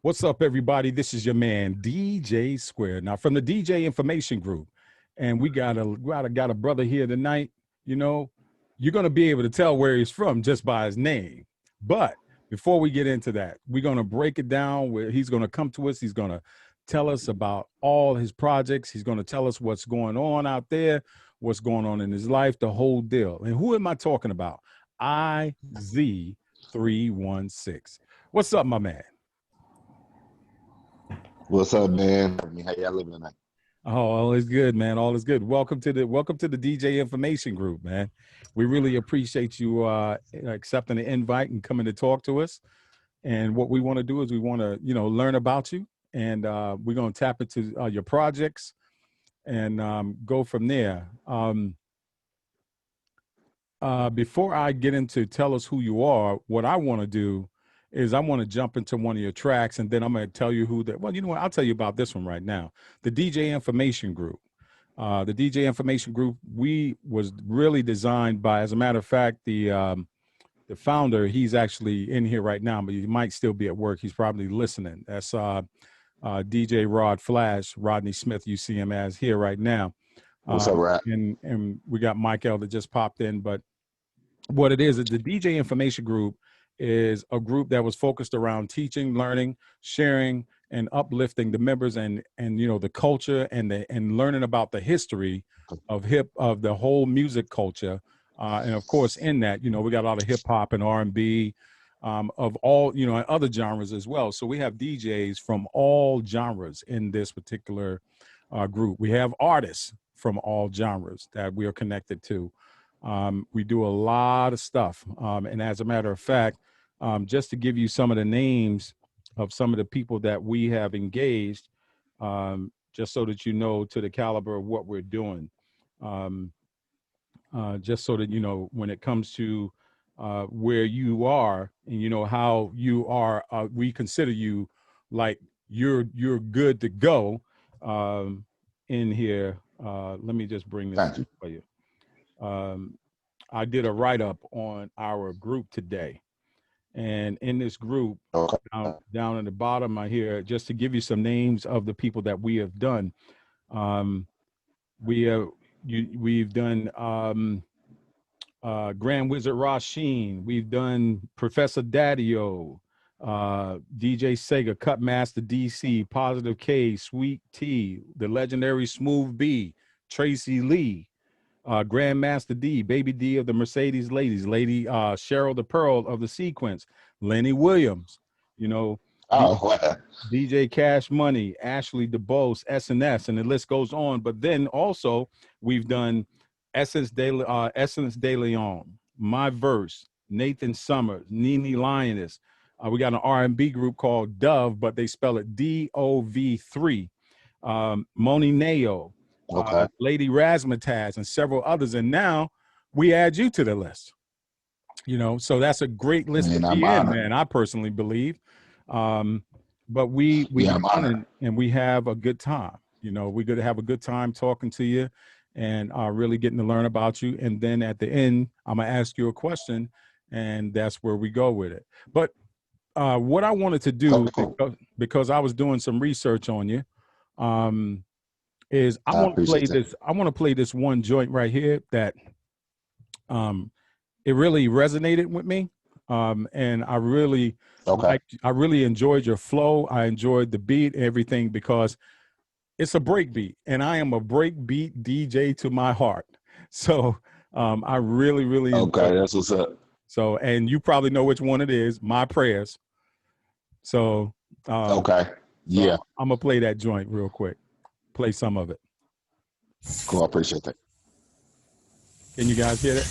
What's up, everybody? This is your man DJ Square. Now, from the DJ Information Group, and we got a brother here tonight. You know, you're gonna be able to tell where he's from just by his name. But before we get into that, we're gonna break it down. Where he's gonna come to us. He's gonna tell us about all his projects. He's gonna tell us what's going on out there, what's going on in his life, the whole deal. And who am I talking about? IZ316. What's up, my man? What's up, man? How y'all living tonight? Oh, all is good, man. All is good. Welcome to the DJ Information Group, man. We really appreciate you accepting the invite and coming to talk to us. And what we want to do is we want to, learn about you, and we're going to tap into your projects and go from there. Before I get into tell us who you are, what I want to do is I want to jump into one of your tracks, and then I'm going to tell you who that. Well, you know what? I'll tell you about this one right now. The DJ Information Group. The DJ Information Group, we was really designed by, as a matter of fact, the founder, he's actually in here right now, but he might still be at work. He's probably listening. That's DJ Rod Flash, Rodney Smith. You see him as here right now. What's up, Rod? And we got Michael that just popped in. But what it is the DJ Information Group is a group that was focused around teaching, learning, sharing, and uplifting the members and the culture and learning about the history of the whole music culture. And of course, in that, we got a lot of hip hop and R&B, of all, and other genres as well. So we have DJs from all genres in this particular group. We have artists from all genres that we are connected to. We do a lot of stuff. And as a matter of fact, just to give you some of the names of some of the people that we have engaged, just so that you know to the caliber of what we're doing, just so that when it comes to where you are and how you are, we consider you like you're good to go in here. Let me just bring this for you. I did a write-up on our group today. And in this group, down at the bottom, I hear, just to give you some names of the people that we have done. We've done Grand Wizard Rasheen. We've done Professor Daddio, DJ Sega, Cutmaster DC, Positive K, Sweet T, the legendary Smooth B, Tracy Lee, Grandmaster D, Baby D of the Mercedes Ladies, Lady Cheryl the Pearl of the Sequence, Lenny Williams, DJ Cash Money, Ashley DeBose, SNS, and the list goes on. But then also we've done Essence De Leon, My Verse, Nathan Summers, Nene Lioness. We got an R&B group called Dove, but they spell it DOV3. Moni Neo. Lady Razzmatazz, and several others, and now we add you to the list. So that's a great list to be in, man. I personally believe, but we have fun and we have a good time. We're gonna have a good time talking to you and really getting to learn about you. And then at the end, I'm gonna ask you a question, and that's where we go with it. But what I wanted to do, because I was doing some research on you, is I want to play this one joint right here that it really resonated with me, and I really enjoyed your flow. I enjoyed the beat, everything, because it's a break beat, and I am a break beat DJ to my heart. So I really that's what's up. So, and you probably know which one it is, My Prayers. So yeah, I'm gonna play that joint real quick. Play some of it. Cool, I appreciate that. Can you guys hear that?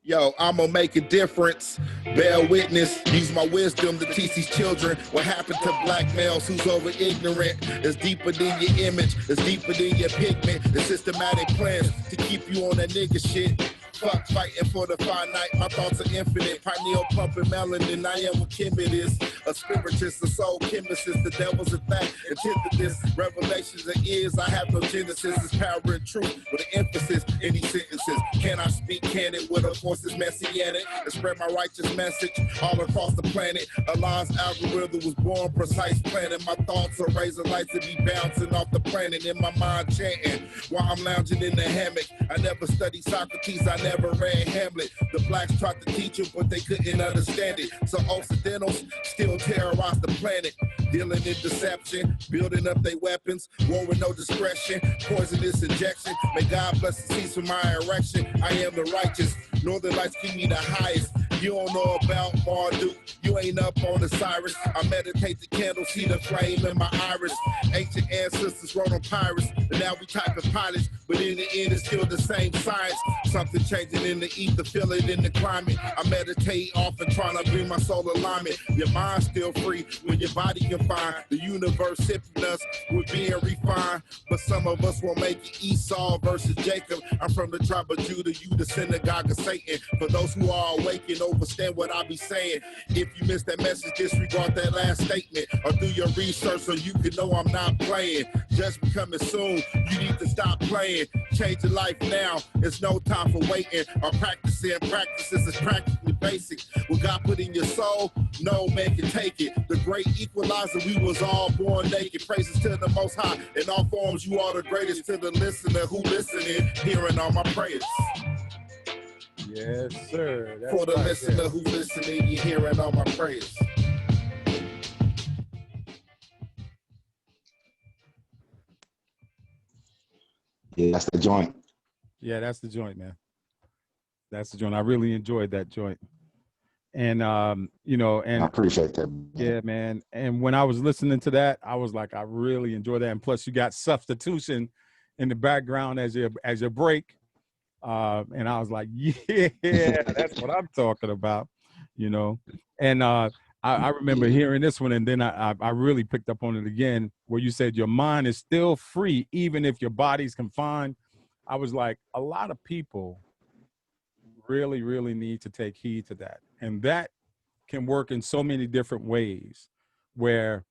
Yo, I'm gonna make a difference. Bear witness, use my wisdom to teach these children what happened to black males who's over ignorant. It's deeper than your image, it's deeper than your pigment. The systematic plans to keep you on that nigga shit. Fuck fighting for the finite, my thoughts are infinite. Pineal pumping melanin, I am what Kemet is. A spiritist, a soul chemist, the devil's a thing. Antithesis, revelations of ears, I have no genesis. It's power and truth with an emphasis in these sentences. Can I speak canon with a force that's messianic and spread my righteous message all across the planet? Allah's algorithm was born precise planning. My thoughts are razor lights to be bouncing off the planet in my mind chanting while I'm lounging in the hammock. I never studied Socrates, I never read Hamlet. The blacks tried to teach it, but they couldn't understand it. So Occidentals still terrorize the planet, dealing in deception, building up their weapons, war with no discretion, poisonous injection. May God bless the seas for my erection. I am the righteous. Northern lights keep me the highest. You don't know about Marduk, you ain't up on the Cyrus. I meditate the candle, see the flame in my iris. Ancient ancestors wrote on papyrus, and now we typing pilots. But in the end, it's still the same science. Something changing in the ether, feel it in the climate. I meditate often, trying to bring my soul alignment. Your mind's still free when your body confined. The universe sipping us with being refined. But some of us won't make it. Esau versus Jacob. I'm from the tribe of Judah, you the synagogue of Satan. For those who are awakened, understand what I be saying. If you missed that message, disregard that last statement, or do your research so you can know I'm not playing. Just becoming soon, you need to stop playing. Change your life now, it's no time for waiting or practicing. Practices is practically basic. What God put in your soul, no man can take it. The great equalizer, we was all born naked. Praises to the Most High. In all forms, you are the greatest. To the listener who listening, hearing all my prayers. Yes, sir. That's For the right listener there. who's listening, you're hearing all my prayers. Yeah, that's the joint. Yeah, that's the joint, man. That's the joint. I really enjoyed that joint. And you know, I and appreciate that. Man. yeah, man. And when I was listening to that, I was like, I really enjoy that. And plus, you got substitution in the background as your break. And I was like, yeah, that's what I'm talking about, you know. And I remember hearing this one, and then I really picked up on it again, where you said your mind is still free, even if your body's confined. I was like, a lot of people really, really need to take heed to that. And that can work in so many different ways where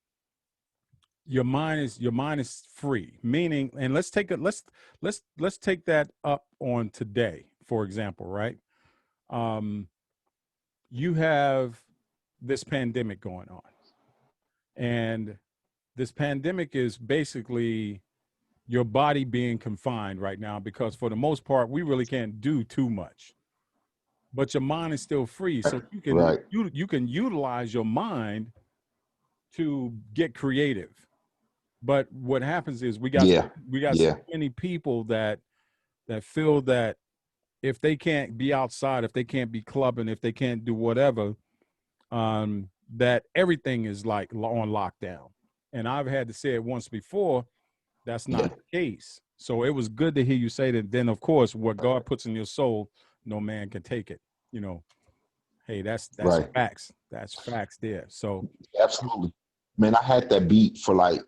your mind is free, meaning, and let's take that up on today, for example, right? You have this pandemic going on, and this pandemic is basically your body being confined right now, because for the most part, we really can't do too much, but your mind is still free. So Right. you can utilize your mind to get creative. But what happens is we got Yeah. so many people that feel that if they can't be outside, if they can't be clubbing, if they can't do whatever, that everything is like on lockdown. And I've had to say it once before, that's not the case. So it was good to hear you say that. Then of course, what God puts in your soul, no man can take it. You know, hey, that's Right. facts. That's facts there. So Absolutely. Man, I had that beat for like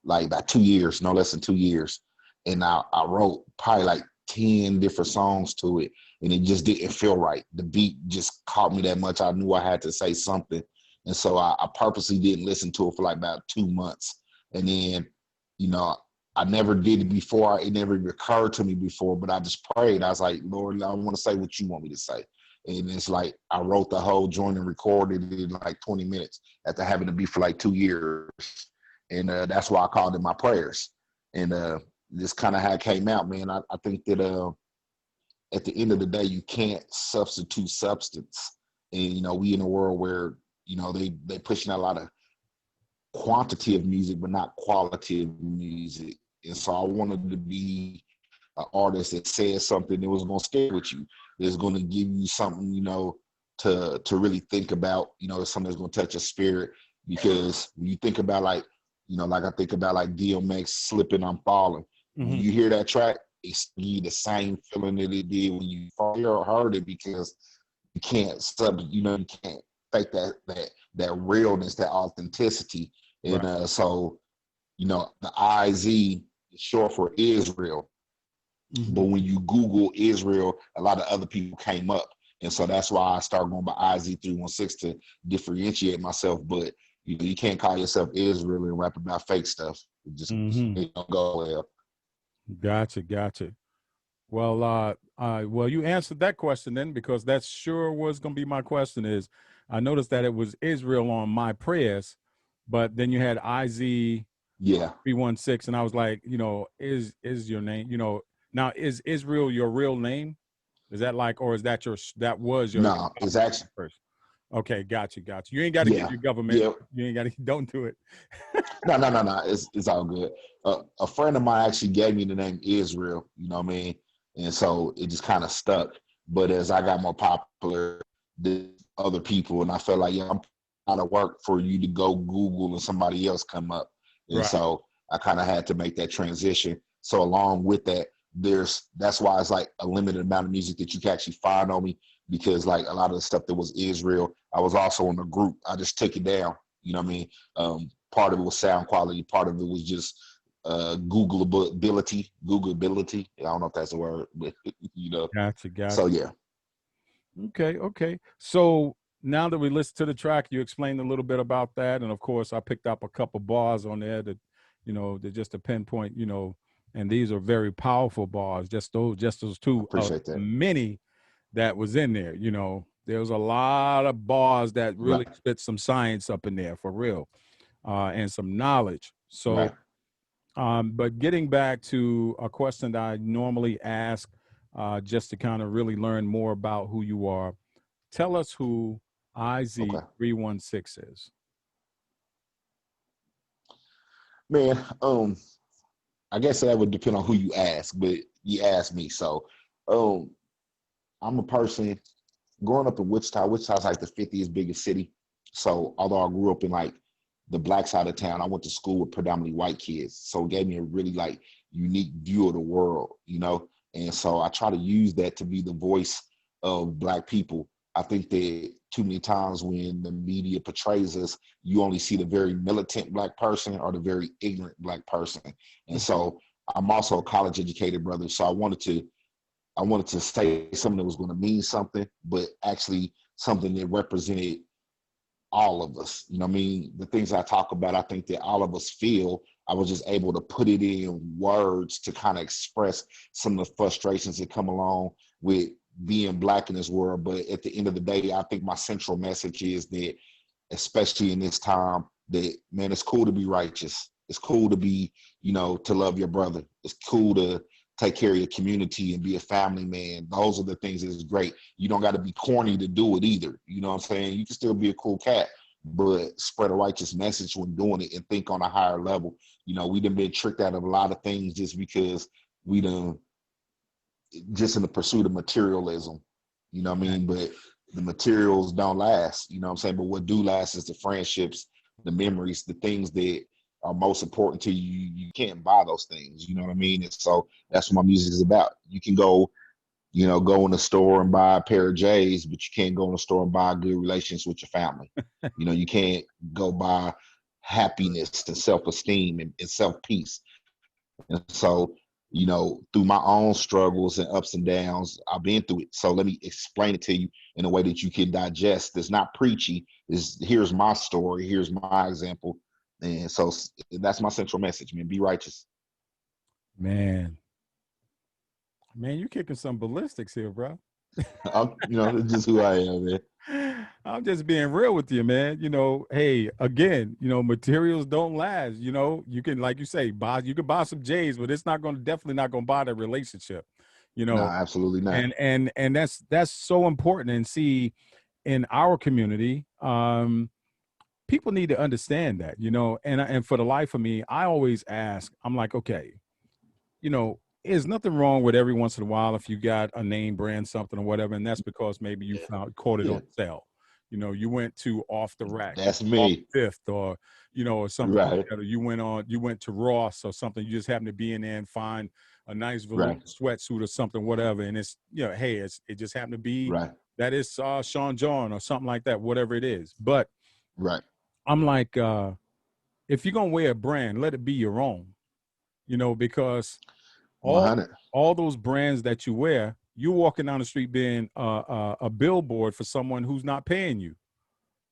like about 2 years, no less than 2 years. And I wrote probably like 10 different songs to it, and it just didn't feel right. The beat just caught me that much. I knew I had to say something. And so I purposely didn't listen to it for like about 2 months. And then, you know, I never did it before. It never occurred to me before, but I just prayed. I was like, Lord, I want to say what you want me to say. And it's like I wrote the whole joint and recorded it in like 20 minutes after having to be for like 2 years. And that's why I called it my prayers. And just kind of how it came out, man. I think that at the end of the day, you can't substitute substance. And, you know, we in a world where, you know, they pushing out a lot of quantity of music, but not quality of music. And so I wanted to be an artist that says something that was going to stay with you. That's going to give you something, you know, to really think about, you know, something that's going to touch your spirit. Because when you think about like, you know, like I think about like DMX Slipping, I'm Falling. mm-hmm. When you hear that track, it's you the same feeling that it did when you heard it, because you can't you can't fake that realness, that authenticity. And Right. so, you know, the IZ is short for Israel. But when you Google Israel, a lot of other people came up. And so that's why I started going by IZ316 to differentiate myself. But you know, you can't call yourself Israel and rap about fake stuff. It just it don't go well. Gotcha. Well, well, you answered that question then, because that sure was going to be my question. Is I noticed that it was Israel on my prayers, but then you had IZ Yeah. 316, and I was like, you know, is your name? You know, now is Israel your real name? Is that like, or is that that was your No, it's actually first? Okay, got you. You ain't got to yeah. get your government. Yeah. You ain't got to. Don't do it. No. It's all good. A friend of mine actually gave me the name Israel. You know what I mean? And so it just kind of stuck. But as I got more popular, the other people, and I felt like, yeah, I'm out of work for you to go Google and somebody else come up. And Right. so I kind of had to make that transition. So along with that, that's why it's like a limited amount of music that you can actually find on me, because like a lot of the stuff that was Israel, I was also in a group. I just took it down. You know what I mean? Part of it was sound quality. Part of it was just Googleability. I don't know if that's a word, but you know. Gotcha. So yeah. Okay. So now that we listened to the track, you explained a little bit about that, and of course, I picked up a couple bars on there that, you know, that just to pinpoint, you know, and these are very powerful bars. Just those two. Appreciate that. Many that was in there. You know, there was a lot of bars that really Right. spit some science up in there for real, and some knowledge. So. Right. But getting back to a question that I normally ask, just to kind of really learn more about who you are, tell us who IZ316 is. Man, I guess that would depend on who you ask, but you asked me. So I'm a person growing up in Wichita. Wichita's like the 50th biggest city. So although I grew up in like the black side of town, I went to school with predominantly white kids. So it gave me a really like unique view of the world, you know? And so I try to use that to be the voice of black people. I think that too many times when the media portrays us, you only see the very militant black person or the very ignorant black person. And so I'm also a college educated brother. So I wanted to say something that was going to mean something, but actually something that represented all of us. You know what I mean? The things I talk about, I think that all of us feel. I was just able to put it in words to kind of express some of the frustrations that come along with being black in this world. But at the end of the day, I think my central message is that, especially in this time, that, man, it's cool to be righteous. It's cool to be, you know, to love your brother. It's cool to take care of your community and be a family man. Those are the things that is great. You don't got to be corny to do it either. You know what I'm saying? You can still be a cool cat, but spread a righteous message when doing it and think on a higher level. You know, we done been tricked out of a lot of things just because we done, just in the pursuit of materialism. You know what I mean? But the materials don't last. You know what I'm saying? But what do last is the friendships, the memories, the things that are most important to you. You can't buy those things. You know what I mean? And so that's what my music is about. You can go in the store and buy a pair of J's, but you can't go in the store and buy good relations with your family. You know, you can't go buy happiness and self-esteem and self-peace. And so, you know, through my own struggles and ups and downs, I've been through it. So let me explain it to you in a way that you can digest. It's not preachy. Here's my story. Here's my example. And so that's my central message, man. Be righteous. Man, you're kicking some ballistics here, bro. It's just who I am, man. I'm just being real with you, man. You know, hey, again, you know, materials don't last. You know, you can, like you say, you can buy some J's, but it's definitely not going to buy the relationship. You know, no, absolutely not. And that's so important. And see, in our community, people need to understand that. You know, and for the life of me, I always ask. I'm like, okay, you know, there's nothing wrong with every once in a while if you got a name brand something or whatever, and that's because maybe you caught it on sale. You know, you went to Off the Rack, that's me, Fifth, or you know, or something right. like that. Or you went to Ross or something. You just happen to be in there and find a nice velour sweatsuit or something, whatever. And it's, you know, hey, it just happened to be that is Sean John or something like that, whatever it is. But I'm like, if you're gonna wear a brand, let it be your own. You know, because all 100. all those brands that you wear, you're walking down the street being a billboard for someone who's not paying you.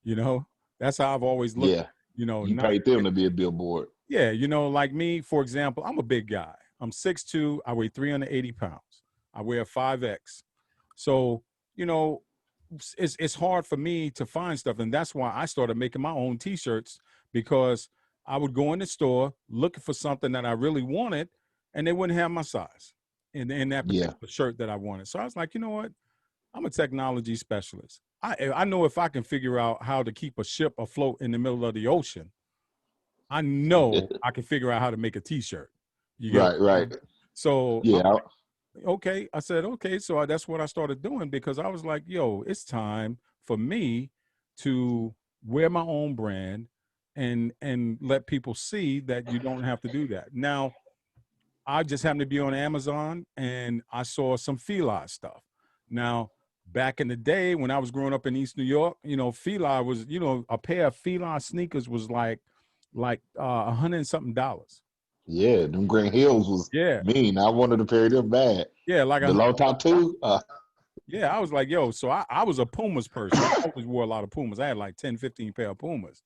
You know, that's how I've always looked. Yeah. You know, You not paid them to be a billboard. yeah. You know, like me, for example, I'm a big guy. I'm 6'2". I weigh 380 pounds. I wear a 5X. So you know, it's hard for me to find stuff, and that's why I started making my own T-shirts because I would go in the store looking for something that I really wanted, and they wouldn't have my size in that Yeah. particular shirt that I wanted. So I was like, you know what? I'm a technology specialist. I know if I can figure out how to keep a ship afloat in the middle of the ocean, I know I can figure out how to make a T-shirt. You get what Right, I'm right. saying? So Yeah. okay. I said, okay. So that's what I started doing because I was like, yo, it's time for me to wear my own brand and let people see that you don't have to do that. Now, I just happened to be on Amazon and I saw some Fila stuff. Now, back in the day when I was growing up in East New York, you know, Fila was, you know, a pair of Fila sneakers was like $100 and something dollars. Yeah, them Green Hills was Yeah. mean. I wanted to pair them bad. Yeah, like The low top too. yeah, I was like, yo, so I was a Pumas person. I always wore a lot of Pumas. I had like 10, 15 pair of Pumas.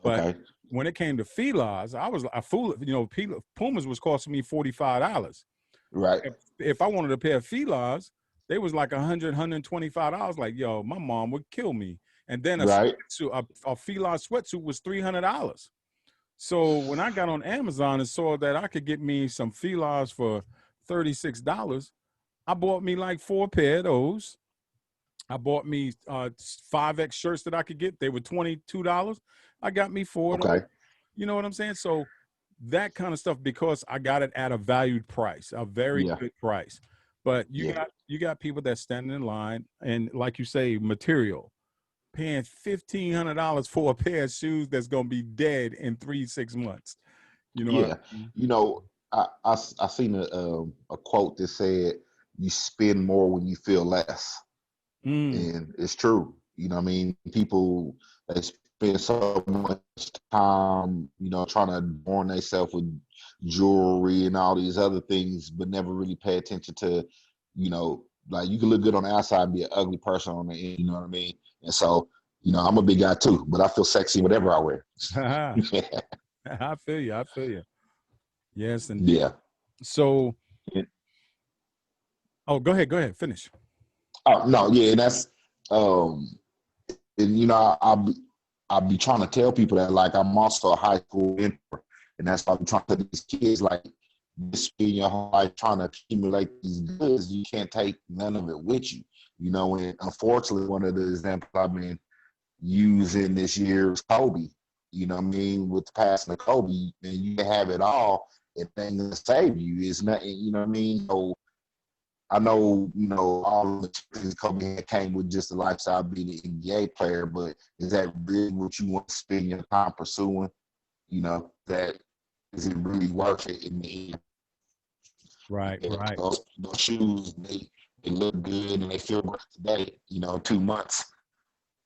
But Okay. when it came to Filas, I was a fool. You know, Pumas was costing me $45. Right. If I wanted a pair of Filas, they was like $125. Like, yo, my mom would kill me. And then Right. a Fila sweatsuit was $300. So when I got on Amazon and saw that I could get me some Filas for $36, I bought me like 4 pair of those. I bought me 5X shirts that I could get. They were $22. I got me 4 of those. Okay. You know what I'm saying? So that kind of stuff because I got it at a valued price, a very Yeah. good price. But Yeah. you got people that stand in line and like you say, material, paying $1,500 for a pair of shoes that's gonna be dead in 3-6 months. You know what Yeah. I mean? You know, I seen a quote that said, "You spend more when you feel less," Mm, and it's true. You know, what I mean, people they spend so much time, you know, trying to adorn themselves with jewelry and all these other things, but never really pay attention to, you know, like you can look good on the outside and be an ugly person on the end. You know what I mean? And so, you know, I'm a big guy too, but I feel sexy whatever I wear. I feel you. I feel you. Yes, indeed. Yeah. So, oh, go ahead. Go ahead. Finish. Oh no, yeah, and that's um and you know, I'll be trying to tell people that like I'm also a high school mentor, and that's why I'm trying to tell these kids like this spend your whole life trying to accumulate these goods, you can't take none of it with you. You know, and unfortunately, one of the examples I've been using this year is Kobe. You know what I mean? With the passing of Kobe, and you can have it all, it ain't gonna save you. It's not, you know what I mean? So I know, you know, all the things Kobe had came with just the lifestyle of being an NBA player, but is that really what you want to spend your time pursuing? You know, that is it really worth it in the end? Right. And Right. those shoes, they look good and they feel great today. You know, 2 months,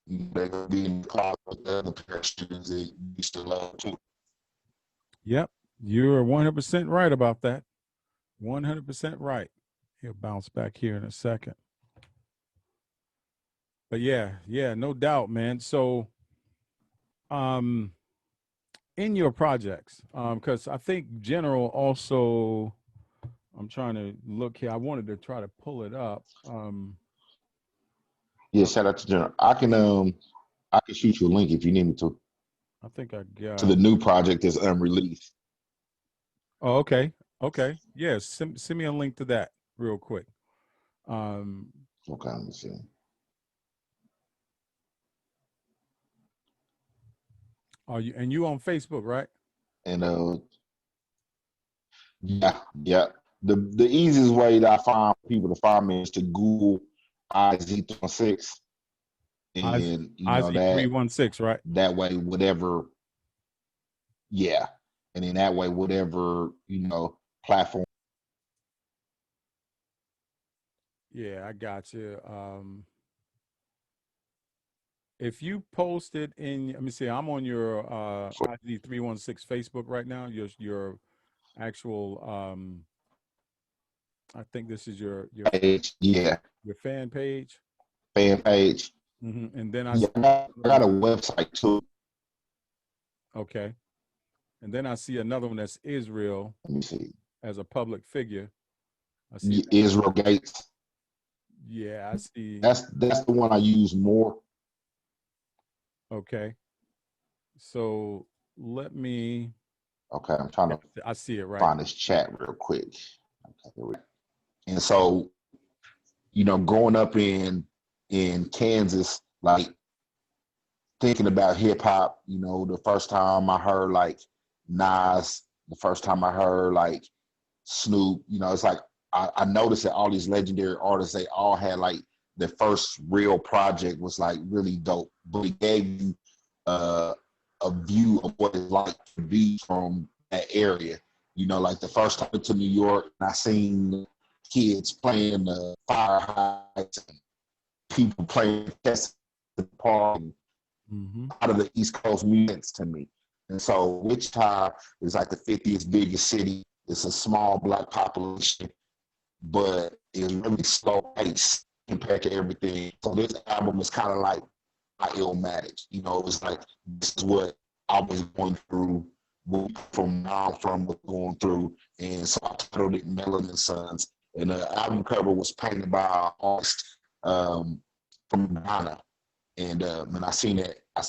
they're gonna be in the car with the other pair of shoes that you used to love too. Yep. You're 100% right about that. 100% right. He'll bounce back here in a second. But yeah, no doubt, man. So, um, in your projects, because I think General also, I'm trying to look here. I wanted to try to pull it up. Yeah, shout out to General. I can shoot you a link if you need me I think I to got. the new project that's unreleased. Oh, okay, okay. Yeah, send me a link to that real quick. Um, Okay, let me see. are you on Facebook, right? And yeah, yeah. The easiest way that I find people to find me is to Google IZ36, Iz and you know Iz 316, right? that way whatever, yeah, and then that way whatever you know platform. Yeah, I got you. If you post it in, let me see, I'm on your ID 316 Facebook right now. Your actual I think this is your page. Yeah, fan page. fan page. And then I Yeah, I got a website too. okay. And then I see another one that's Israel Let me see. as a public figure. I see that. Israel Gates. Yeah, I see. That's the one I use more. Okay. So let me. Okay, I'm trying to I see it right. find this chat real quick. Okay, here we go. And so, growing up in Kansas, like thinking about hip hop, the first time I heard like Nas, the first time I heard like Snoop, it's like I noticed that all these legendary artists, they all had like their first real project was like really dope, but it gave you a view of what it's like to be from that area. Like the first time to New York, I seen kids playing the fire hydrants, and people playing chess at the park, and out of the East Coast means to me. And so Wichita is like the 50th biggest city. It's a small Black population, but it's really slow paced compared to everything. So this album is kind of like my Illmatic. It was like, this is what I was going through, from now from was going through. And so I titled it Melanin Sons. And the album cover was painted by an artist from Ghana. And I seen that, I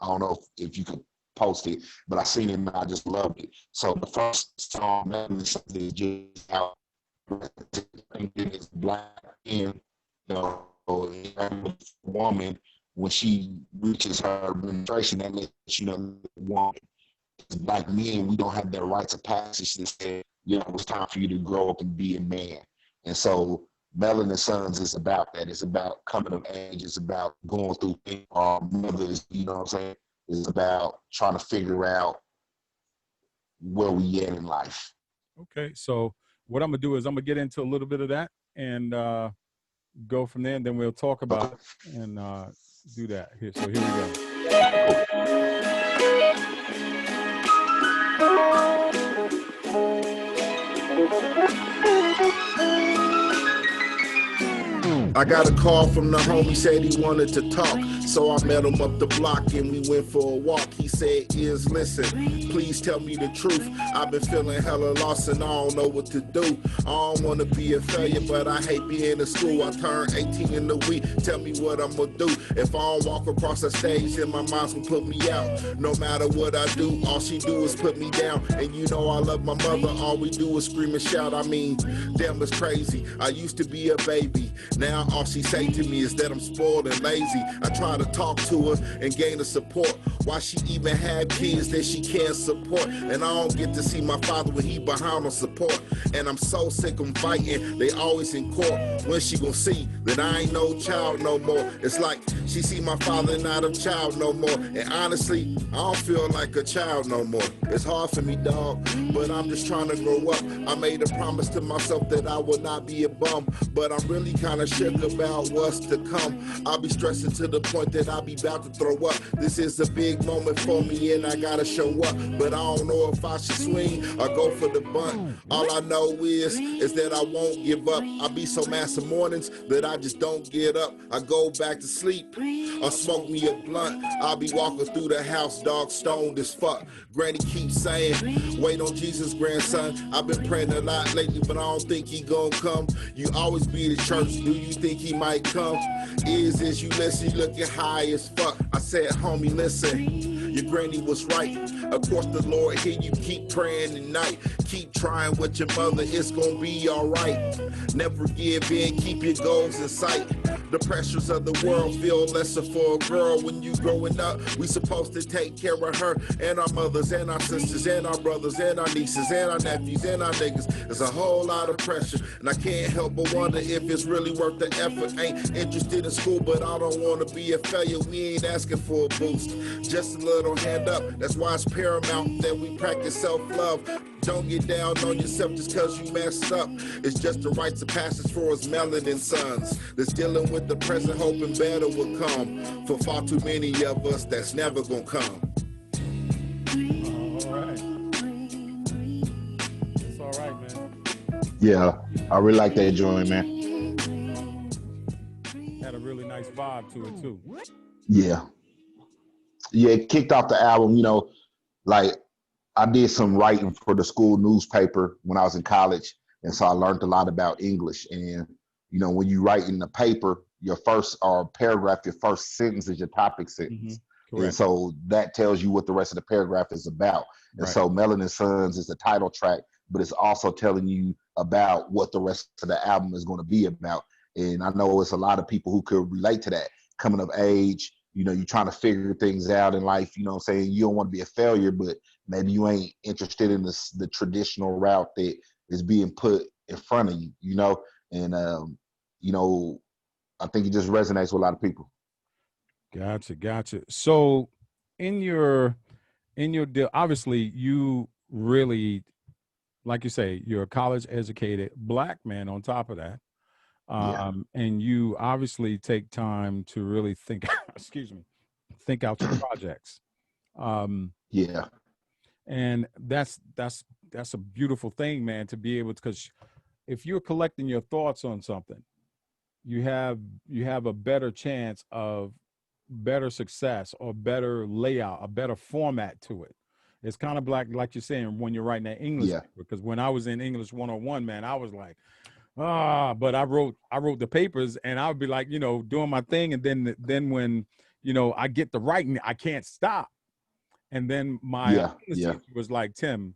don't know if you could post it, but I seen it and I just loved it. So the first song, Melanin Sons, is just out. It's black and, woman, when she reaches her menstruation, that lets you know the woman. As black men, we don't have that rites of passage that said, it's time for you to grow up and be a man. And so Melanin Sons is about that. It's about coming of age. It's about going through things. Our mothers, you know what I'm saying? It's about trying to figure out where we at in life. Okay, so what I'm gonna do is I'm gonna get into a little bit of that and go from there, and then we'll talk about it and do that. So here we go. I got a call from the homie, said he wanted to talk. So I met him up the block and we went for a walk. He said, listen, please tell me the truth. I've been feeling hella lost and I don't know what to do. I don't want to be a failure, but I hate being in school. I turned 18 in the week. Tell me what I'm going to do. If I don't walk across the stage, then my mom's going to put me out. No matter what I do, all she do is put me down. And I love my mother. All we do is scream and shout. I mean, damn, it's crazy. I used to be a baby. Now all she say to me is that I'm spoiled and lazy. I try to talk to her and gain her support. Why she even have kids that she can't support? And I don't get to see my father when he behind on support. And I'm so sick of fighting. They always in court. When she gonna see that I ain't no child no more? It's like she see my father not a child no more. And honestly, I don't feel like a child no more. It's hard for me, dog, but I'm just trying to grow up. I made a promise to myself that I would not be a bum, but I'm really kind of shook about what's to come. I'll be stressing to the point that I'll be about to throw up. This is a big moment for me and I gotta show up, but I don't know if I should swing or go for the bunt. All I know is that I won't give up. I be so mad some mornings that I just don't get up. I go back to sleep or smoke me a blunt. I'll be walking through the house, dog, stoned as fuck. Granny keeps saying, wait on Jesus, grandson. I've been praying a lot lately, but I don't think he gonna come. You always be at church, do you think he might come? Is you listen, you looking high as fuck. I said, homie, listen, your granny was right. Of course the Lord hear you, keep praying tonight. Keep trying with your mother, it's gonna be alright. Never give in, keep your goals in sight. The pressures of the world feel lesser for a girl. When you growing up, we supposed to take care of her and our mothers and our sisters and our brothers and our nieces and our nephews and our niggas. There's a whole lot of pressure, and I can't help but wonder if it's really worth the effort. Ain't interested in school, but I don't want to be a failure. We ain't asking for a boost, just a little hand up. That's why it's paramount that we practice self-love. Don't get down on yourself just cause you messed up. It's just the rites of passage for us Melanin Sons that's dealing with the present, hoping better will come. For far too many of us, that's never gonna come. All right. It's all right, man. Yeah, I really like that joint, man. Had a really nice vibe to it too. Yeah, yeah. It kicked off the album. Like I did some writing for the school newspaper when I was in college, and so I learned a lot about English. And when you write in the paper, your first or paragraph, your first sentence is your topic Hmm. sentence, and Correct. so that tells you what the rest of the paragraph is about. And Right. so Melanin Sons is the title track, but it's also telling you about what the rest of the album is going to be about. And I know it's a lot of people who could relate to that. Coming of age, you're trying to figure things out in life. I'm saying you don't want to be a failure, but maybe you ain't interested in the traditional route that is being put in front of you. And you know, I think it just resonates with a lot of people. Gotcha. Gotcha. So, in your deal, obviously, you really, like you say, you're a college educated black man on top of that. Yeah, And you obviously take time to really think, excuse me, think out your projects. Um, yeah, and that's a beautiful thing, man, to be able to, because if you're collecting your thoughts on something, you have a better chance of better success or better layout, a better format to it. It's kind of like you're saying when you're writing that English yeah, paper. Because when I was in English 101, man, I was like, but I wrote the papers and I would be like, doing my thing. And then when, I get the writing, I can't stop. And then my yeah, English yeah. teacher was like, Tim,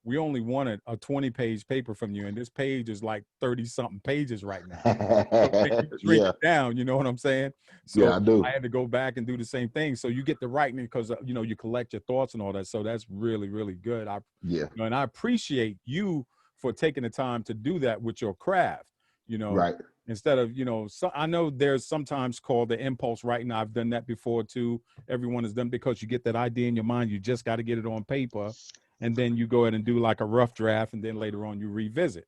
we only wanted a 20-page paper from you. And this page is like 30 something pages right now. So can you shrink Yeah, it down? You know what I'm saying? So yeah, I I do. had to go back and do the same thing. So you get the writing because, you collect your thoughts and all that. So that's really, really good. Yeah, And I appreciate you for taking the time to do that with your craft, you know, right. instead of, so I know there's sometimes called the impulse writing. I've done that before too. Everyone has done, because you get that idea in your mind. You just got to get it on paper, and then you go ahead and do like a rough draft, and then later on you revisit.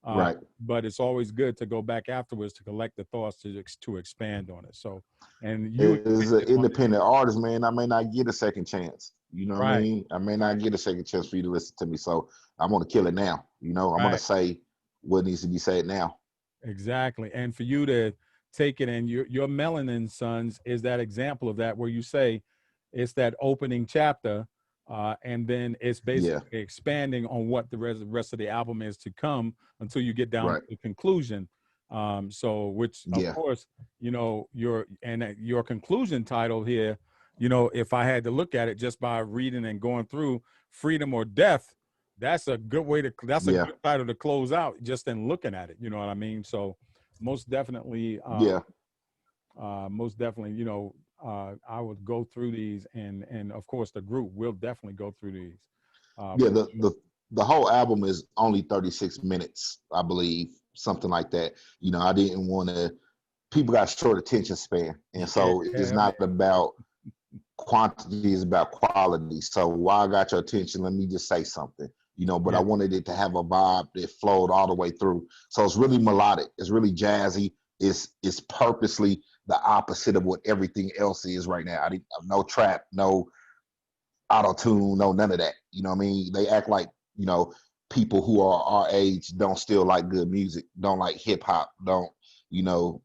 Uh, Right. but it's always good to go back afterwards to collect the thoughts to expand on it. So, and you As an expanded on it. independent artist, man, I may not get a second chance. You know what I Right, mean? I may right, not get a second chance for you to listen to me. So I'm gonna kill it now. I'm gonna right. say what needs to be said now. Exactly. And for you to take it, and your Melanin Sons is that example of that, where you say it's that opening chapter, and then it's Yeah. basically expanding on what the rest of the album is to come until you get down to Right. the conclusion. So, which of Yeah. course, your conclusion title here, if I had to look at it just by reading and going through Freedom or Death, that's a Yeah. good title to close out just in looking at it. You know what I mean? So most definitely, Yeah. I would go through these, and of course the group will definitely go through these. Yeah. For sure. The whole album is only 36 minutes, I believe, something like that. I didn't want to. People got short attention span, and so it's Yeah, man. not about quantity, is about quality. So while I got your attention, let me just say something. But I Yeah. wanted it to have a vibe that flowed all the way through. So it's really melodic. It's really jazzy. It's purposely the opposite of what everything else is right now. No trap, no auto tune, no none of that. You know what I mean? They act like you know people who are our age don't still like good music, don't like hip hop, don't you know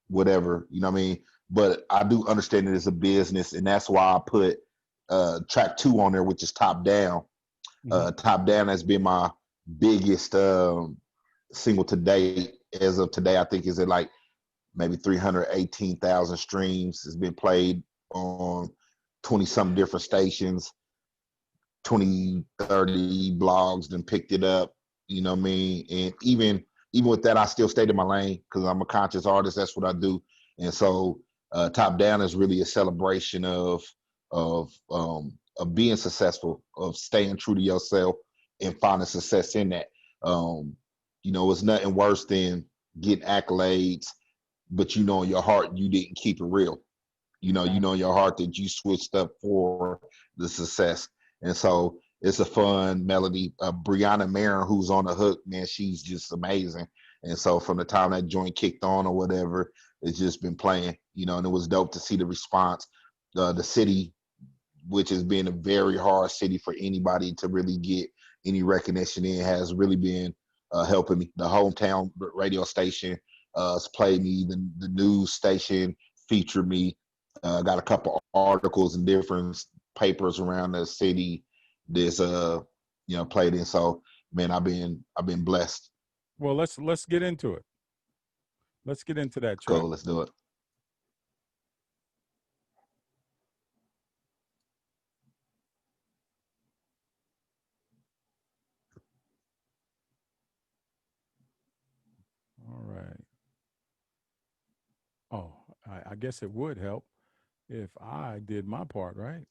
whatever, you know what I mean? But I do understand that it's a business, and that's why I put track 2 on there, which is Top Down. Hmm. Top Down has been my biggest single to date. As of today, I think is at like maybe 318,000 streams. It's been played on 20 some different stations, 20, 30 blogs, then picked it up. You know what I mean? And even with that, I still stayed in my lane because I'm a conscious artist. That's what I do. And so, Top Down is really a celebration of being successful, of staying true to yourself and finding success in that. Um, it's nothing worse than getting accolades, but in your heart you didn't keep it real. In your heart that you switched up for the success. And so it's a fun melody. Brianna Marin, who's on the hook, man, she's just amazing. And so from the time that joint kicked on or whatever, it's just been playing, and it was dope to see the response. The city, which has been a very hard city for anybody to really get any recognition in, has really been helping me. The hometown radio station played me. The news station featured me. Got a couple articles in different papers around the city. This played in. So man, I've been blessed. Well, let's get into it. Let's get into that track. Cool, let's do it. All right. Oh, I guess it would help if I did my part, right?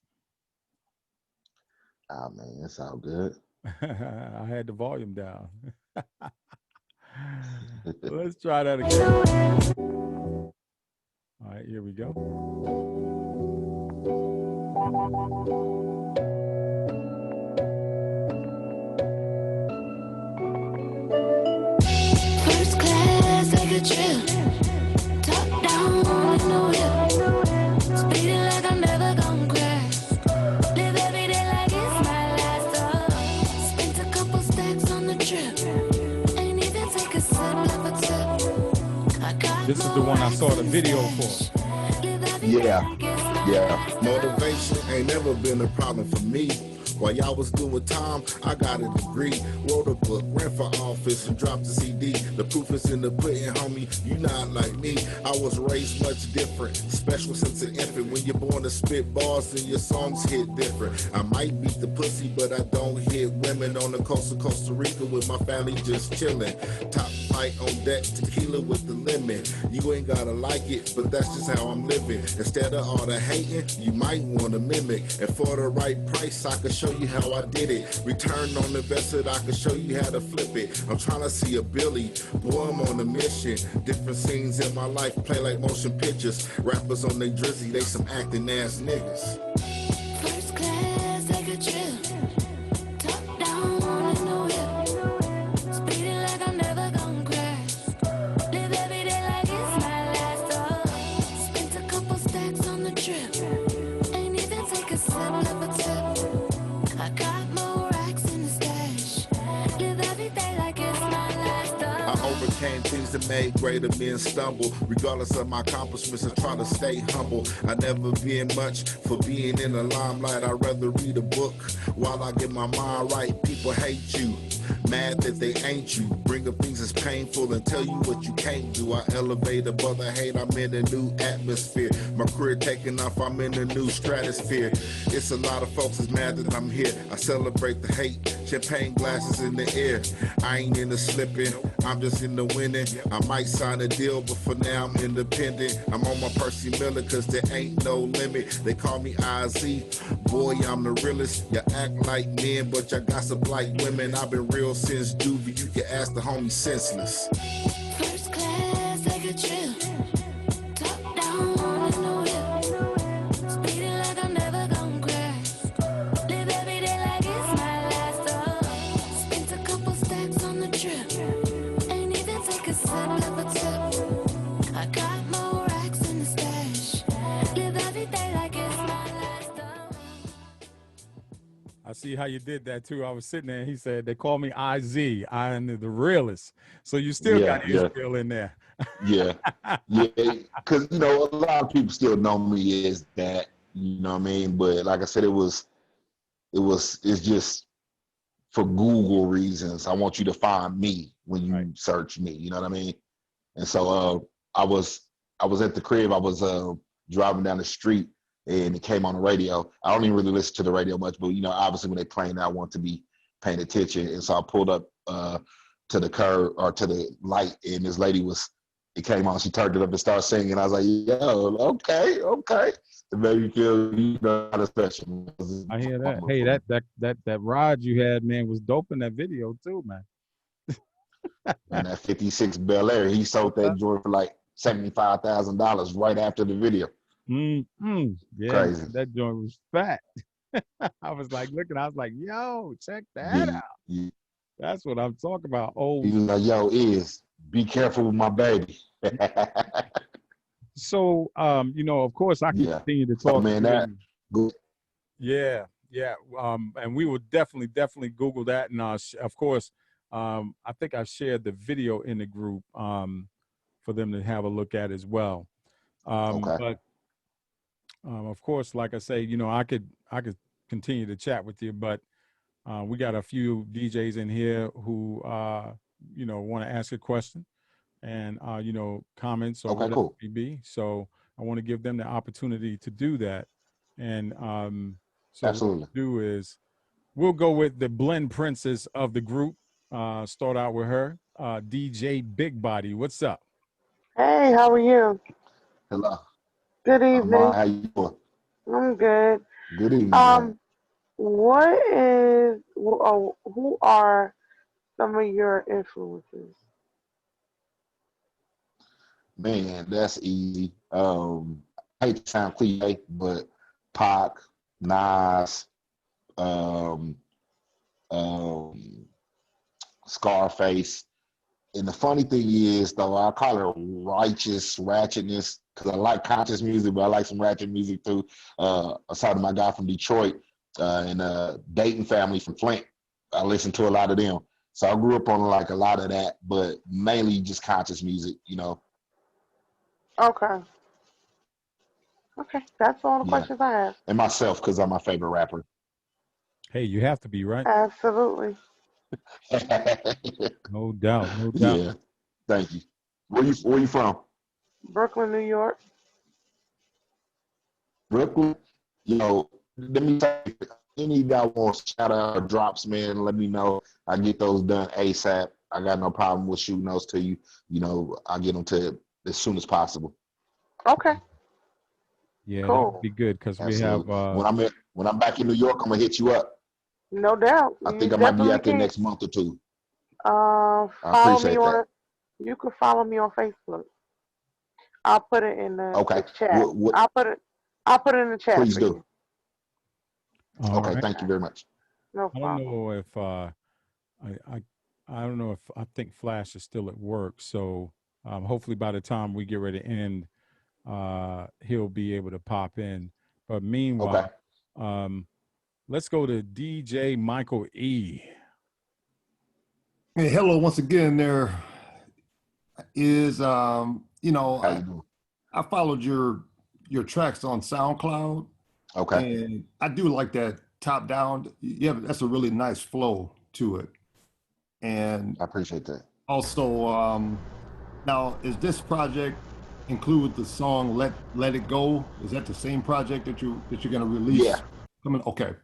Oh man, it's all good. I had the volume down. Let's try that again. All right, here we go. First class, like a trip. Top down in the whip. Speeding like I'm never gonna crash. Live every day like it's my last. Spent a couple stacks on the trip. Ain't even take a sip of a tip. I got This is the one I saw the video for. Yeah. Motivation ain't never been a problem for me. While y'all was doing time, I got a degree, wrote a book, ran for office, and dropped a CD. The proof is in the pudding, homie, you not like me. I was raised much different, special since an infant. When you're born to spit bars and your songs hit different. I might beat the pussy, but I don't hit women. On the coast of Costa Rica with my family just chilling. Top flight on deck, tequila with the lemon. You ain't gotta like it, but that's just how I'm living. Instead of all the hating, you might wanna mimic. And for the right price, I could show you how I did it. Return on invested, I can show you how to flip it. I'm trying to see a Billy, boy, I'm on a mission. Different scenes in my life play like motion pictures. Rappers on they drizzy, they some acting ass niggas. First class, like a trip. Top down in the whip. Speeding like I'm never gonna crash. Live every day like it's my last. Spent a couple stacks on the trip. Ain't even take a sip of a tip. I got more racks in the stash. Live every day like it's my last. I overcame things that made greater men stumble. Regardless of my accomplishments, I try to stay humble. I never been much for being in the limelight. I'd rather read a book while I get my mind right. People hate you, mad that they ain't you. Bring up things that's painful and tell you what you can't do. I elevate above the hate, I'm in a new atmosphere. My career taking off, I'm in a new stratosphere. It's a lot of folks that's mad that I'm here. I celebrate the hate, champagne glasses in the air. I ain't in the slipping, I'm just in the winning. I might sign a deal, but for now I'm independent. I'm on my Percy Miller, cause there ain't no limit. They call me IZ, boy, I'm the realest. You act like men, but y'all got some like women. I've been real since juvie, you can ask the homie Senseless. First class, like a trip. Top down in the whip. Speeding like I'm never gonna crash. Live every day like it's my last. Spent a couple stacks on the trip. Ain't even take a sip of a tip. I got more racks in the stash. Live every day like it's my last. I see how you did that too. I was sitting there and he said, they call me IZ. I am the realist. So you still got Israel in there. Yeah. Because, a lot of people still know me as that, you know what I mean? But like I said, it's just for Google reasons. I want you to find me when you search me, you know what I mean? And so I was at the crib. I was driving down the street and it came on the radio. I don't even really listen to the radio much, but obviously when they're playing, I want to be paying attention. And so I pulled up to the curb or to the light, and this lady it came on. She turned it up and started singing. I was like, yo, okay. It made me feel kind of special. I hear that. Hey, that ride you had, man, was dope in that video too, man. And that 56 Bel Air, he sold that joint for like $75,000 right after the video. Yeah, crazy. That joint was fat. I was like looking, I was like, yo, check that out. Yeah. That's what I'm talking about. Oh, he was like, yo, be careful with my baby. So, of course, I can continue to talk. Man, that good. Yeah. And we will definitely Google that. And of course, I think I shared the video in the group for them to have a look at as well. Okay. But of course, like I say, you know, I could continue to chat with you, but we got a few DJs in here who you know, want to ask a question and you know, comments or Okay, whatever cool. it may be. So I want to give them the opportunity to do that. And so what Absolutely. we'll do is we'll go with the blend princess of the group. Start out with her, DJ Big Body. What's up? Hey, how are you? Hello. Good I'm all evening. right. How you doing? I'm good. Good evening, man. Um, who are some of your influences? Man, that's easy. I hate to sound cliche, but Pac, Nas, um, um, Scarface. And the funny thing is, though, I call it righteous ratchetness because I like conscious music, but I like some ratchet music too. Aside from my guy from Detroit and Dayton family from Flint, I listen to a lot of them. So I grew up on like a lot of that, but mainly just conscious music, you know. Okay. Okay. That's all the Yeah, questions I have. and myself because I'm my favorite rapper. Hey, you have to be right. Absolutely. No doubt, no doubt. Yeah, thank you. Where you from? Brooklyn, New York. Brooklyn? You know, let me tell you, any guy wants shout out or drops, man, let me know. I get those done ASAP. I got no problem with shooting those to you. You know, I get them to as soon as possible. Okay. Yeah, that would Cool. be good because we have Absolutely. When I'm back in New York, I'm gonna hit you up. No doubt. I You think I might be definitely out there can. next month or two. I Follow me appreciate on. that. You can follow me on Facebook. I'll put it in the Okay. chat. What I'll put it in the chat please for do. you. all Okay, right. thank you very much. No I don't problem. know if I I don't know if I think Flash is still at work. So hopefully by the time we get ready to end, he'll be able to pop in. But Okay. meanwhile, um, let's go to DJ Michael E. Hey, hello once again. There is, How you doing? I followed your tracks on SoundCloud, Okay. and I do like that top down. Yeah, that's a really nice flow to it. And I appreciate that. also, now is this project include the song "Let It Go"? Is that the same project that you're going to Yeah, release? Coming, okay.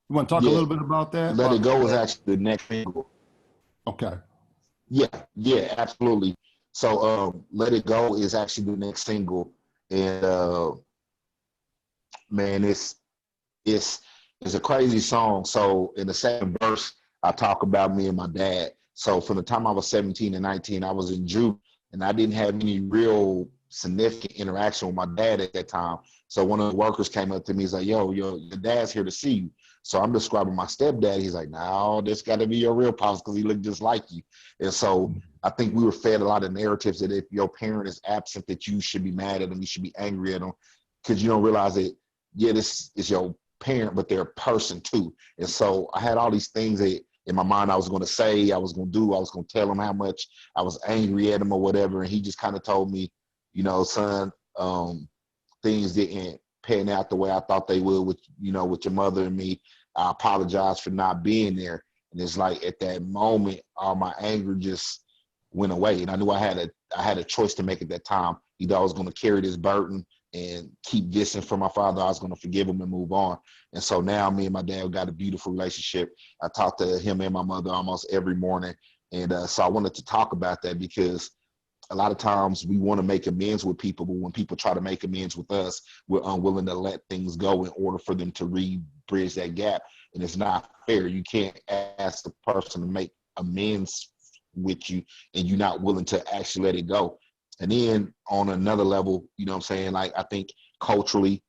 You want to talk a yeah. little bit about that? Let It Go is actually the next single. Okay. Yeah, yeah, absolutely. So Let It Go is actually the next single. And man, it's it's a crazy song. So in the second verse, I talk about me and my dad. So from the time I was 17 and 19, I was in juke and I didn't have any real significant interaction with my dad at that time. So one of the workers came up to me, he's like, yo, your dad's here to see you. So I'm describing my stepdad. He's like, no, this got to be your real pops because he looked just like you. And so I think we were fed a lot of narratives that if your parent is absent, that you should be mad at them, you should be angry at them, because you don't realize that, yeah, this is your parent, but they're a person too. And so I had all these things that in my mind I was going to say, I was going to do, I was going to tell him how much I was angry at him or whatever. And he just kind of told me, son, things didn't pan out the way I thought they would with your mother and me. I apologize for not being there. And it's like at that moment, all my anger just went away. And I knew I had a choice to make at that time. Either I was going to carry this burden and keep dissing from my father, I was going to forgive him and move on. And so now me and my dad got a beautiful relationship. I talk to him and my mother almost every morning. And so I wanted to talk about that because a lot of times we want to make amends with people, but when people try to make amends with us, we're unwilling to let things go in order for them to bridge that gap. And it's not fair. You can't ask the person to make amends with you and you're not willing to actually let it go. And then on another level, you know what I'm saying? Like, I think culturally,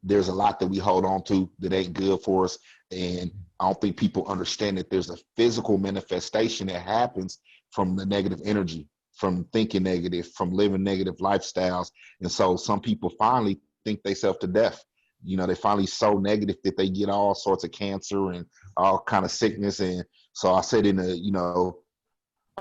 there's a lot that we hold on to that ain't good for us. And I don't think people understand that there's a physical manifestation that happens from the negative energy, from thinking negative, from living negative lifestyles. And so some people finally think themselves to death. They finally so negative that they get all sorts of cancer and all kind of sickness. And So I said in the,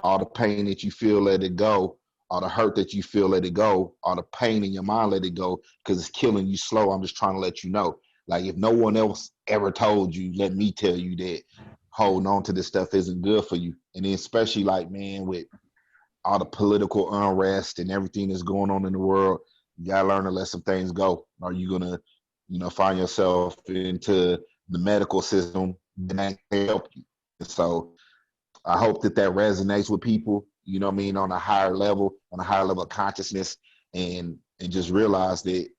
all the pain that you feel, let it go. All the hurt that you feel, let it go. All the pain in your mind, let it go, because it's killing you slow. I'm just trying to let you know. Like, if no one else ever told you, let me tell you that holding on to this stuff isn't good for you. And then especially, like, man, with all the political unrest and everything that's going on in the world, you gotta learn to let some things go. Are you gonna, find yourself into the medical system that ain't gonna help you? And so I hope that resonates with people, on a higher level of consciousness, and just realize that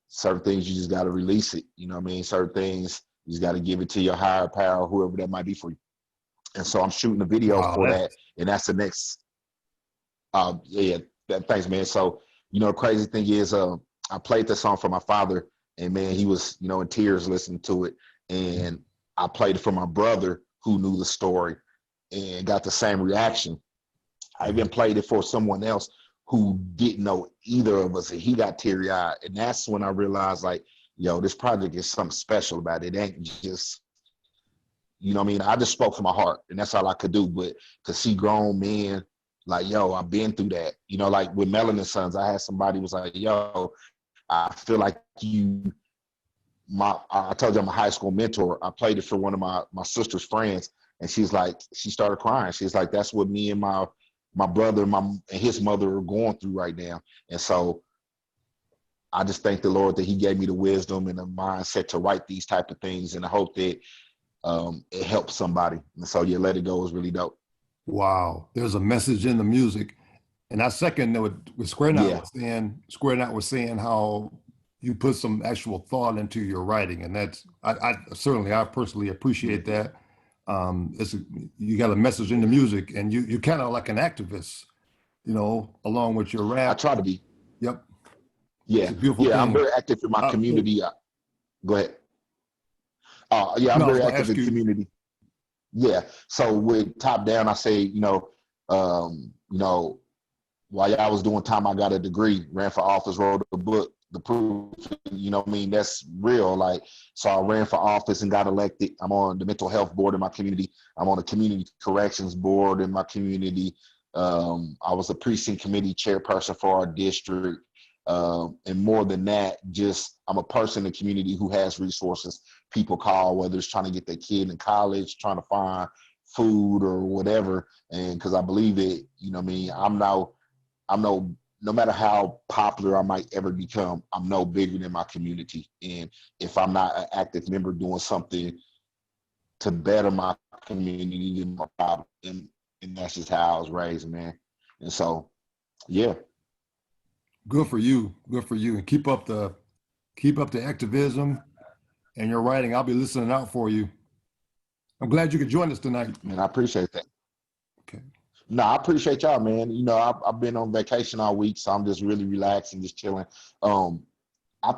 certain things you just got to release it. Certain things you just got to give it to your higher power, whoever that might be for you. And so I'm shooting a video for that, and that's the next. Thanks, man. So the crazy thing is, I played the song for my father, and man, he was in tears listening to it, and I played it for my brother who knew the story and got the same reaction. I even played it for someone else who didn't know either of us, and he got teary-eyed. And that's when I realized, like, this project is something special about it. It ain't just, I just spoke from my heart, and that's all I could do. But to see grown men, like, I've been through that. Like with Melanin Sons, I had somebody was like, I feel like I told you I'm a high school mentor. I played it for one of my sister's friends, and she started crying. She's like, that's what me and my brother and his mother are going through right now. And so I just thank the Lord that he gave me the wisdom and the mindset to write these type of things. And I hope that it helps somebody. And so, Let It Go is really dope. Wow. There's a message in the music. And I second what Square Knot was saying. Square Knot was saying how you put some actual thought into your writing. And that's, I personally appreciate that. You got a message in the music, and you kind of like an activist, along with your rap. I try to be. Yep. Yeah. It's a beautiful thing. I'm very active in my community. Go ahead. I'm very active in the community. Yeah. So with Top Down, I say, while I was doing time, I got a degree, ran for office, wrote a book, The Proof, that's real. Like, so I ran for office and got elected. I'm on the mental health board in my community. I'm on the community corrections board in my community. I was a precinct committee chairperson for our district. And more than that, just I'm a person in the community who has resources people call, whether it's trying to get their kid in college, trying to find food or whatever. And because I believe that, no matter how popular I might ever become, I'm no bigger than my community. And if I'm not an active member doing something to better my community, then my problem. And that's just how I was raised, man. And so, yeah. Good for you. Good for you. And keep up the activism and your writing. I'll be listening out for you. I'm glad you could join us tonight. Man, I appreciate that. Okay. No, I appreciate y'all, man. I've been on vacation all week, so I'm just really relaxing, just chilling. I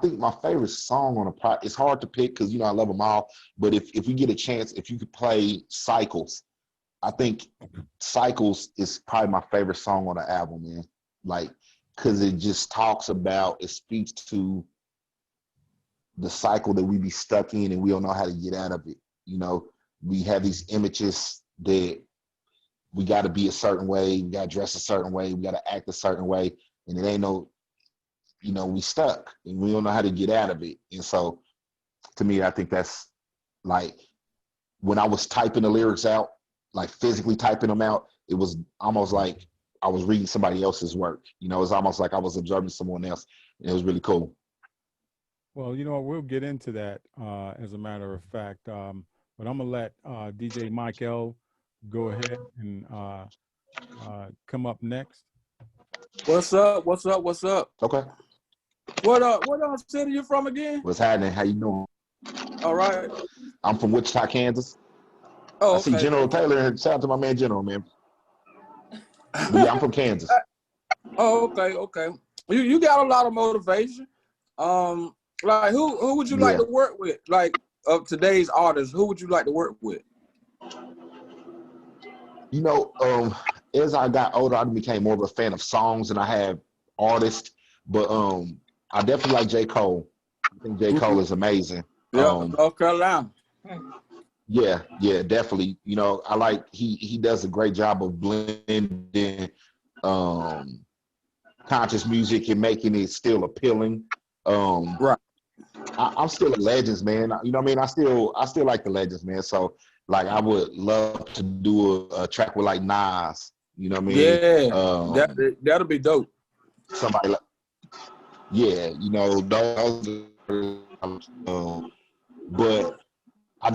think my favorite song on it's hard to pick because, I love them all. But if we get a chance, if you could play Cycles, I think Cycles is probably my favorite song on the album, man. Like, because it just it speaks to the cycle that we be stuck in and we don't know how to get out of it. We have these images that we got to be a certain way, we got to dress a certain way, we got to act a certain way, and it ain't we stuck and we don't know how to get out of it. And so to me, I think that's like when I was typing the lyrics out, like physically typing them out, it was almost like I was reading somebody else's work. It's almost like I was observing someone else. And it was really cool. Well, we'll get into that as a matter of fact. But I'm gonna let DJ Mike L go ahead and come up next. What's up? What's up? What's up? Okay. What city you from again? What's happening? How you doing? All right. I'm from Wichita, Kansas. Oh, I see General Taylor. Shout out to my man General, man. But yeah, I'm from Kansas. Oh, okay. You got a lot of motivation. Like who would you like to work with? Like of today's artists, who would you like to work with? As I got older, I became more of a fan of songs than I have artists. But I definitely like J. Cole. I think J. Cole is amazing. Yeah, North Carolina. Yeah, yeah, definitely. You know, I like he does a great job of blending um conscious music and making it still appealing. Right. I'm still a Legends man. You know what I mean? I still like the Legends, man. So like I would love to do a track with like Nas. You know what I mean? Yeah, that'll be dope. Somebody like yeah, you know, but I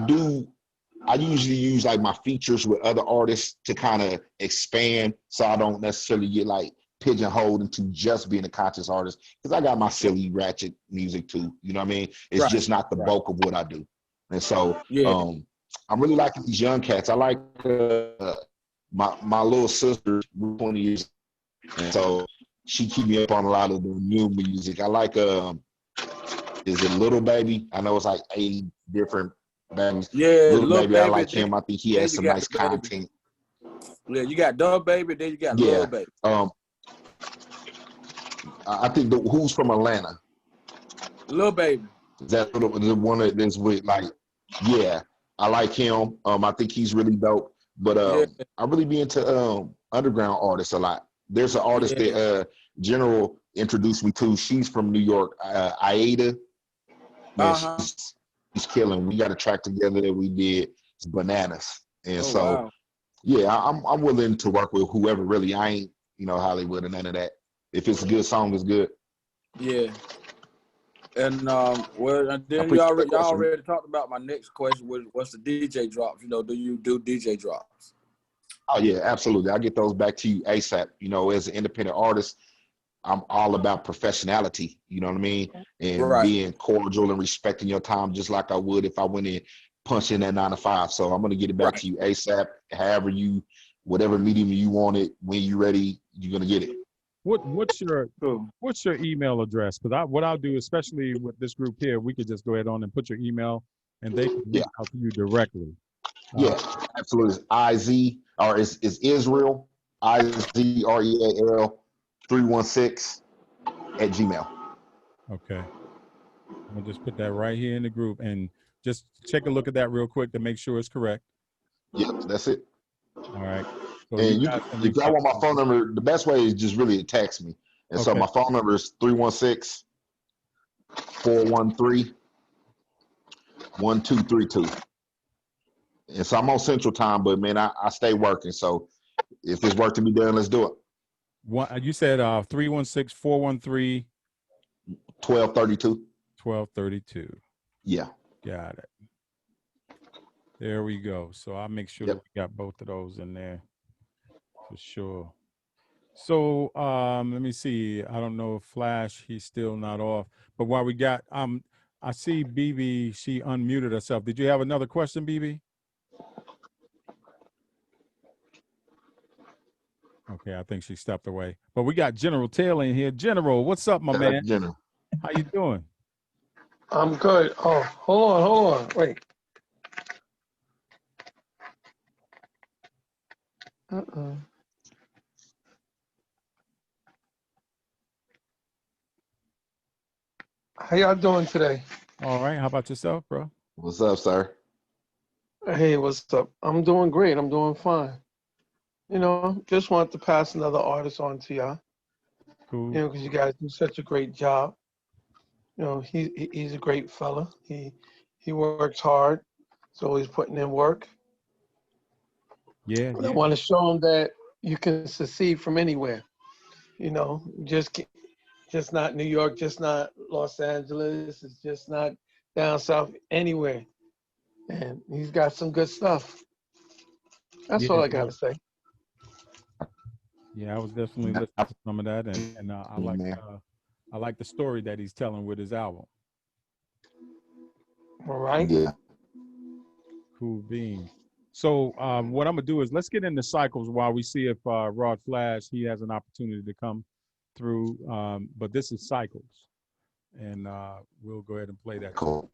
usually use like my features with other artists to kind of expand so I don't necessarily get like pigeonholed into just being a conscious artist because I got my silly ratchet music too. You know what I mean? It's just not the bulk of what I do. And so I'm really liking these young cats. I like my little sister, 20 years, and so she keep me up on a lot of the new music. I like is it Little Baby? I know it's like 8 different bands. Yeah, Little Baby, I like then, him. I think he has some nice content. Yeah, you got Dub Baby, then you got Lil Baby. I think who's from Atlanta? Lil Baby. Is that the one that is with like? Yeah, I like him. I think he's really dope. But I really be into underground artists a lot. There's an artist that General introduced me to. She's from New York, Aida. Man, she's killing. We got a track together that we did. It's Bananas, and yeah, I'm willing to work with whoever. Really, I ain't Hollywood or none of that. If it's a good song, it's good. Yeah. And then y'all already talked about my next question. What's the DJ drops? Do you do DJ drops? Oh yeah, absolutely. I'll get those back to you ASAP. As an independent artist, I'm all about professionality. You know what I mean? And being cordial and respecting your time, just like I would if I went in punching that 9 to 5. So I'm gonna get it back to you ASAP. Whatever medium you want it, when you're ready, you're gonna get it. What's your email address? Because what I'll do, especially with this group here, we could just go ahead on and put your email, and they can reach out to you directly. Yeah, absolutely. It's Israel, IZREAL 316 at Gmail. Okay. I'm gonna just put that right here in the group and just take a look at that real quick to make sure it's correct. Yeah, that's it. All right. So and if y'all want my phone number, the best way is just really to text me. And so my phone number is 316-413-1232. And so I'm on Central Time, but man, I stay working. So if there's work to be done, let's do it. You said 316-413 1232. 1232. Yeah. Got it. There we go. So I'll make sure that we got both of those in there for sure. So let me see. I don't know if Flash, he's still not off. But while we got I see BB, she unmuted herself. Did you have another question, BB? Okay, I think she stepped away. But we got General Taylor in here. General, what's up, my man? General. How you doing? I'm good. Oh, hold on. Wait. How y'all doing today? All right. How about yourself, bro? What's up, sir? Hey, what's up? I'm doing great. I'm doing fine. Just want to pass another artist on to y'all. Cool. Because you guys do such a great job. He's a great fella. He works hard. He's always putting in work. Yeah. I want to show him that you can succeed from anywhere. Just not New York, just not Los Angeles. It's just not down south, anywhere. And he's got some good stuff. That's all I got to say. Yeah, I was definitely listening to some of that, and I like the story that he's telling with his album. All right. Yeah. Cool beans. So what I'm gonna do is let's get into cycles while we see if Rod Flash, he has an opportunity to come through. But this is cycles, and we'll go ahead and play that. Cool.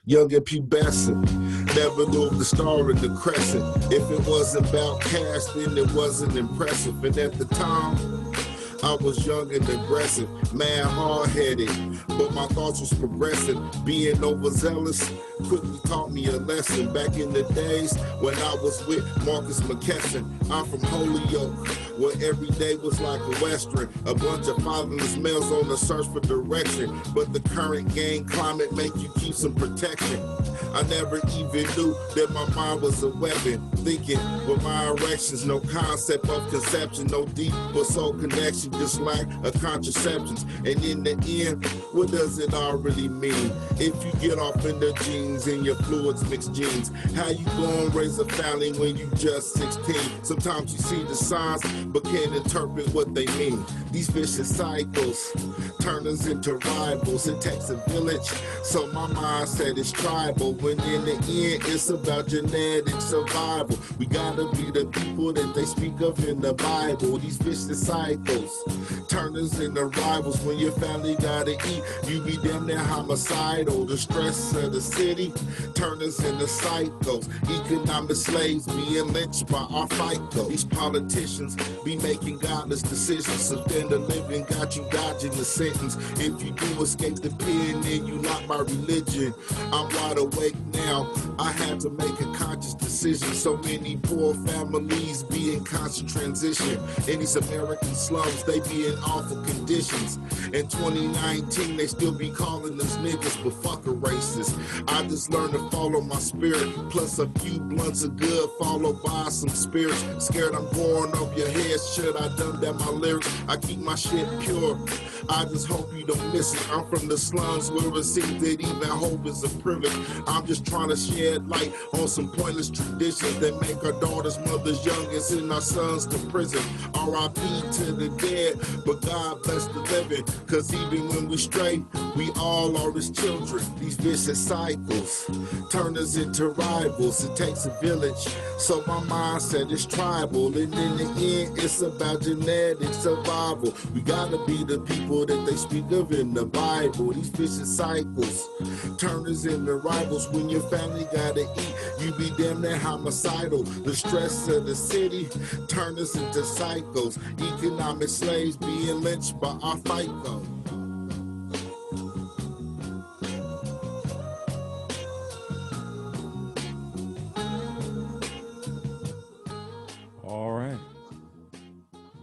young and pubescent. Never knew the star in the crescent. If it wasn't about cash, then it wasn't impressive. And at the time, I was young and aggressive, mad hard-headed, but my thoughts was progressive. Being overzealous quickly taught me a lesson. Back in the days when I was with Marcus McKesson, I'm from Holyoke, where every day was like a Western. A bunch of fatherless males on the search for direction, but the current gang climate make you keep some protection. I never even knew that my mind was a weapon. Thinking with my erections, no concept of conception, no deep but soul connection, just like a contraceptions. And in the end, what does it all really mean? If you get off in the jeans and your fluids mix genes, how you gonna raise a family when you just 16? Sometimes you see the signs but can't interpret what they mean. These vicious cycles turn us into rivals. It takes a village, so my mindset is tribal. When in the end, it's about genetic survival. We gotta be the people that they speak of in the Bible. These vicious cycles turn us into rivals. When your family gotta eat, you be damn near homicidal. The stress of the city turn us into psychos. Economic slaves being lynched by our FICO. These politicians be making godless decisions. Standard living got you dodging the sentence. If you do escape the pen, then you not my religion. I'm wide awake now. I had to make a conscious decision. So many poor families be in constant transition. In these American slums, they be in awful conditions. In 2019, they still be calling us niggas, but fuck a racist. I just learned to follow my spirit, plus a few blunts of good, followed by some spirits. Scared I'm going over your head, should I dumb down my lyrics? I keep my shit pure. I just hope you don't miss it. I'm from the slums where it seems that even hope is a privilege. I'm just trying to shed light on some pointless traditions that make our daughters, mothers young and send our sons to prison. R.I.P. to the dead, but God bless the living. Cause even when we stray, we all are his children. These vicious cycles turn us into rivals. It takes a village, so my mindset is tribal. And in the end, it's about genetic survival. We gotta be the people that they speak of in the Bible. These vicious cycles turn us into rivals. When your family gotta eat, you be damn near homicidal. The stress of the city turn us into psychos. Economic slaves being lynched by our FICO. All right.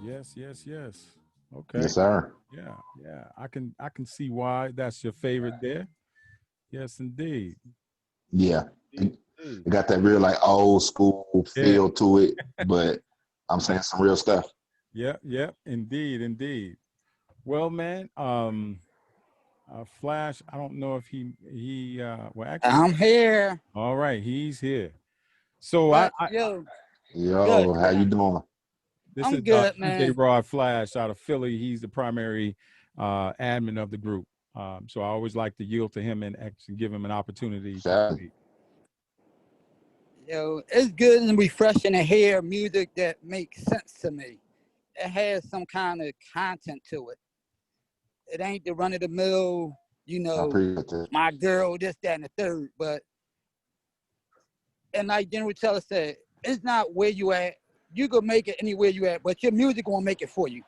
Yes. Okay. Yes, sir. Yeah. I can see why that's your favorite there. Yes, indeed. Yeah. Indeed. It got that real like old school feel to it, but I'm saying some real stuff. Yeah, indeed. Well, man, Flash, I don't know if he well actually I'm here. all right, he's here. So What? I Yo, Yo, good. how you doing? this I'm is good, DJ man. Rod Flash out of Philly. He's the primary admin of the group. So I always like to yield to him and actually give him an opportunity to Sure. speak. Yo, it's good and refreshing to hear music that makes sense to me. It has some kind of content to it. It ain't the run of the mill, I appreciate that. my girl, this, that, and the third. But, and like General Teller said, it's not where you at. You could make it anywhere you at, but your music gonna make it for you.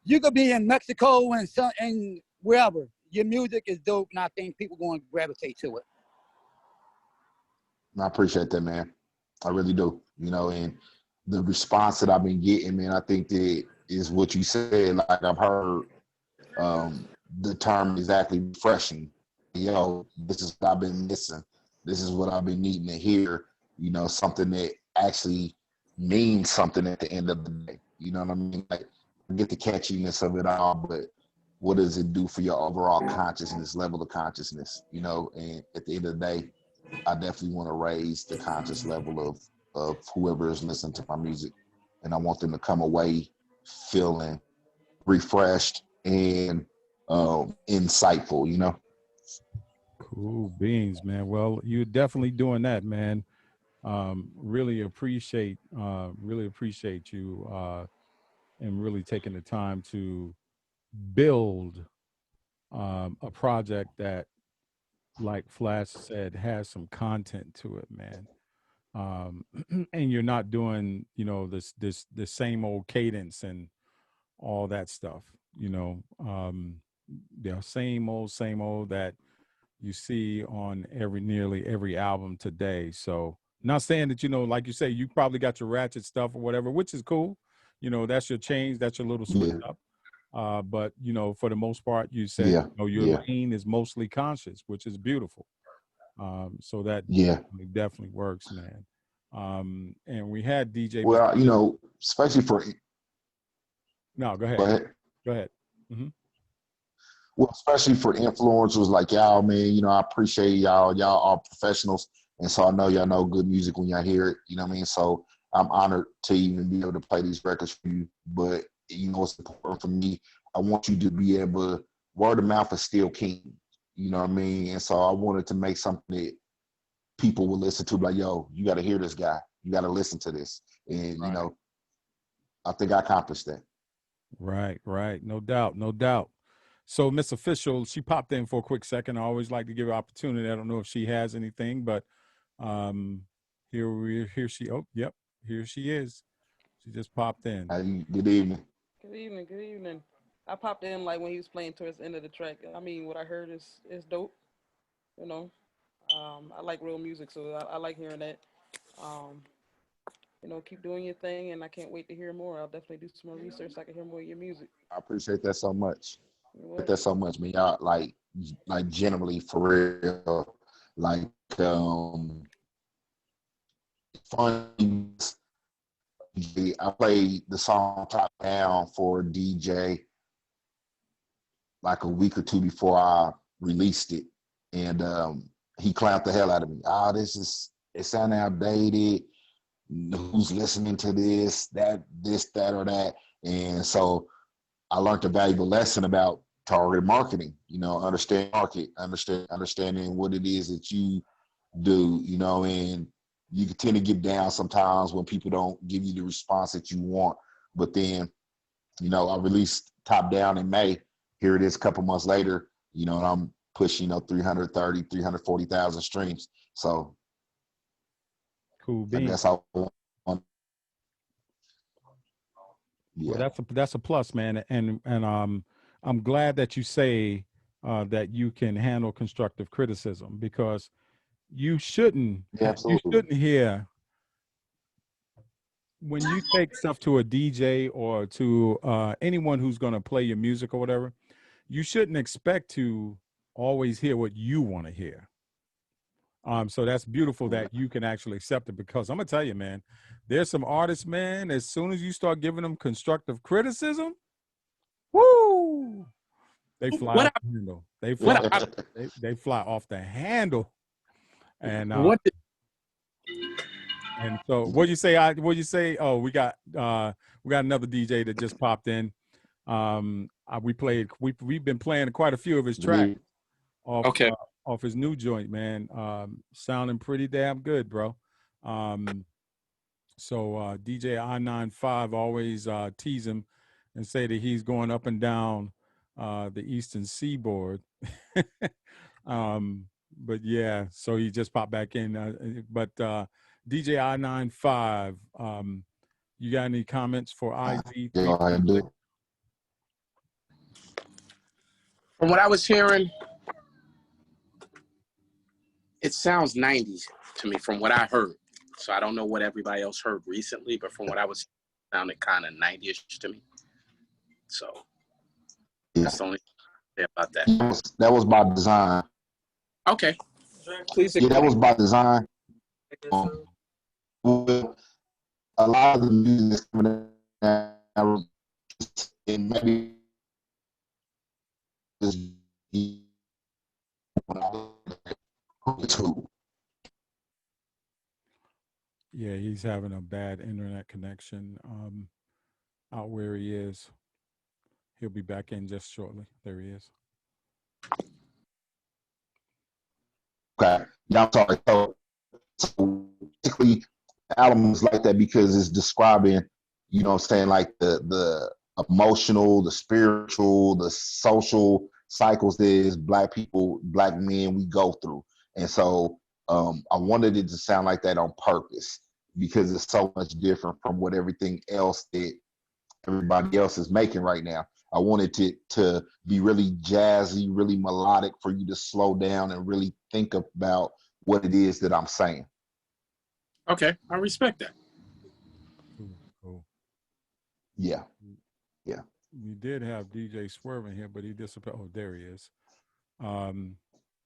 You could be in Mexico and wherever. Your music is dope, and I think people gonna gravitate to it. I appreciate that, man. I really do. And the response that I've been getting, man, I think that is what you said. Like I've heard the term exactly refreshing. Yo, this is what I've been missing. This is what I've been needing to hear. Something that actually means something at the end of the day. You know what I mean? Like, I get the catchiness of it all, but what does it do for your overall consciousness, level of consciousness? And at the end of the day, I definitely want to raise the conscious level of whoever is listening to my music. And I want them to come away feeling refreshed and insightful, Cool beans, man. Well, you're definitely doing that, man. Really appreciate you and really taking the time to build a project that like Flash said, has some content to it, man. And you're not doing, the same old cadence and all that stuff, the same old that you see on nearly every album today. So not saying that, like you say, you probably got your ratchet stuff or whatever, which is cool. That's your change, that's your little switch Yeah. up. But for the most part, you said Yeah. your Yeah. lane is mostly conscious, which is beautiful. So that Yeah. definitely works, man. And we had DJ. Well, especially for. No, go ahead. Go ahead. Go ahead. Mm-hmm. Well, especially for influencers like y'all, man. I appreciate y'all. Y'all are professionals, and so I know y'all know good music when y'all hear it. You know what I mean? So I'm honored to even be able to play these records for you. But it's important for me. I want you to be able. Word of mouth is still king. You know what I mean? And so I wanted to make something that people will listen to. Like, yo, you got to hear this guy. You got to listen to this. And Right. I think I accomplished that. Right. No doubt. So Miss Official, she popped in for a quick second. I always like to give her opportunity. I don't know if she has anything, but here she is. She just popped in. Good evening. Good evening. I popped in like when he was playing towards the end of the track. I mean, what I heard is dope. I like real music, so I like hearing that. Keep doing your thing, and I can't wait to hear more. I'll definitely do some more research so I can hear more of your music. I appreciate that so much. That's so much, man. Y'all like generally for real, like fun. I played the song Top Down for DJ like a week or two before I released it, and he clapped the hell out of me. It sounded outdated. Who's listening to this, that, or that? And so I learned a valuable lesson about targeted marketing, understanding market, understanding what it is that you do, and you can tend to get down sometimes when people don't give you the response that you want. But then, I released Top Down in May. Here it is a couple months later, and I'm pushing, 330, 340,000 streams. So cool beans. That's how I want. Yeah. Well, that's a plus, man. And I'm glad that you say that you can handle constructive criticism, because you shouldn't hear when you take stuff to a DJ or to anyone who's going to play your music or whatever. You shouldn't expect to always hear what you want to hear. So that's beautiful that you can actually accept it, because I'm gonna tell you, man, there's some artists, man, as soon as you start giving them constructive criticism, woo, they fly off the handle. They fly off the handle. And and so what'd you say? Oh, we got another DJ that just popped in. We've been playing quite a few of his tracks off his new joint, man. Sounding pretty damn good, bro. So DJ I-95 always tease him and say that he's going up and down the Eastern Seaboard. But yeah, so he just popped back in. But DJ I-95, you got any comments for IZ? From what I was hearing, it sounds 90s to me from what I heard. So I don't know what everybody else heard recently, but from what I was hearing, it sounded kind of 90ish to me. So that's the only thing about that. That was by design. Okay. Please. Yeah, that was by design. A lot of the music is coming out, and maybe yeah, he's having a bad internet connection out where he is. He'll be back in just shortly. There he is. Okay, yeah, I'm sorry. So basically, the album is like that because it's describing, like the emotional, the spiritual, the social cycles that black people, black men, we go through. And so I wanted it to sound like that on purpose because it's so much different from what everything else that everybody else is making right now. I wanted it to be really jazzy, really melodic for you to slow down and really think about what it is that I'm saying. Okay, I respect that. Cool. Yeah. We did have DJ Swerve in here, but he disappeared. Oh, there he is.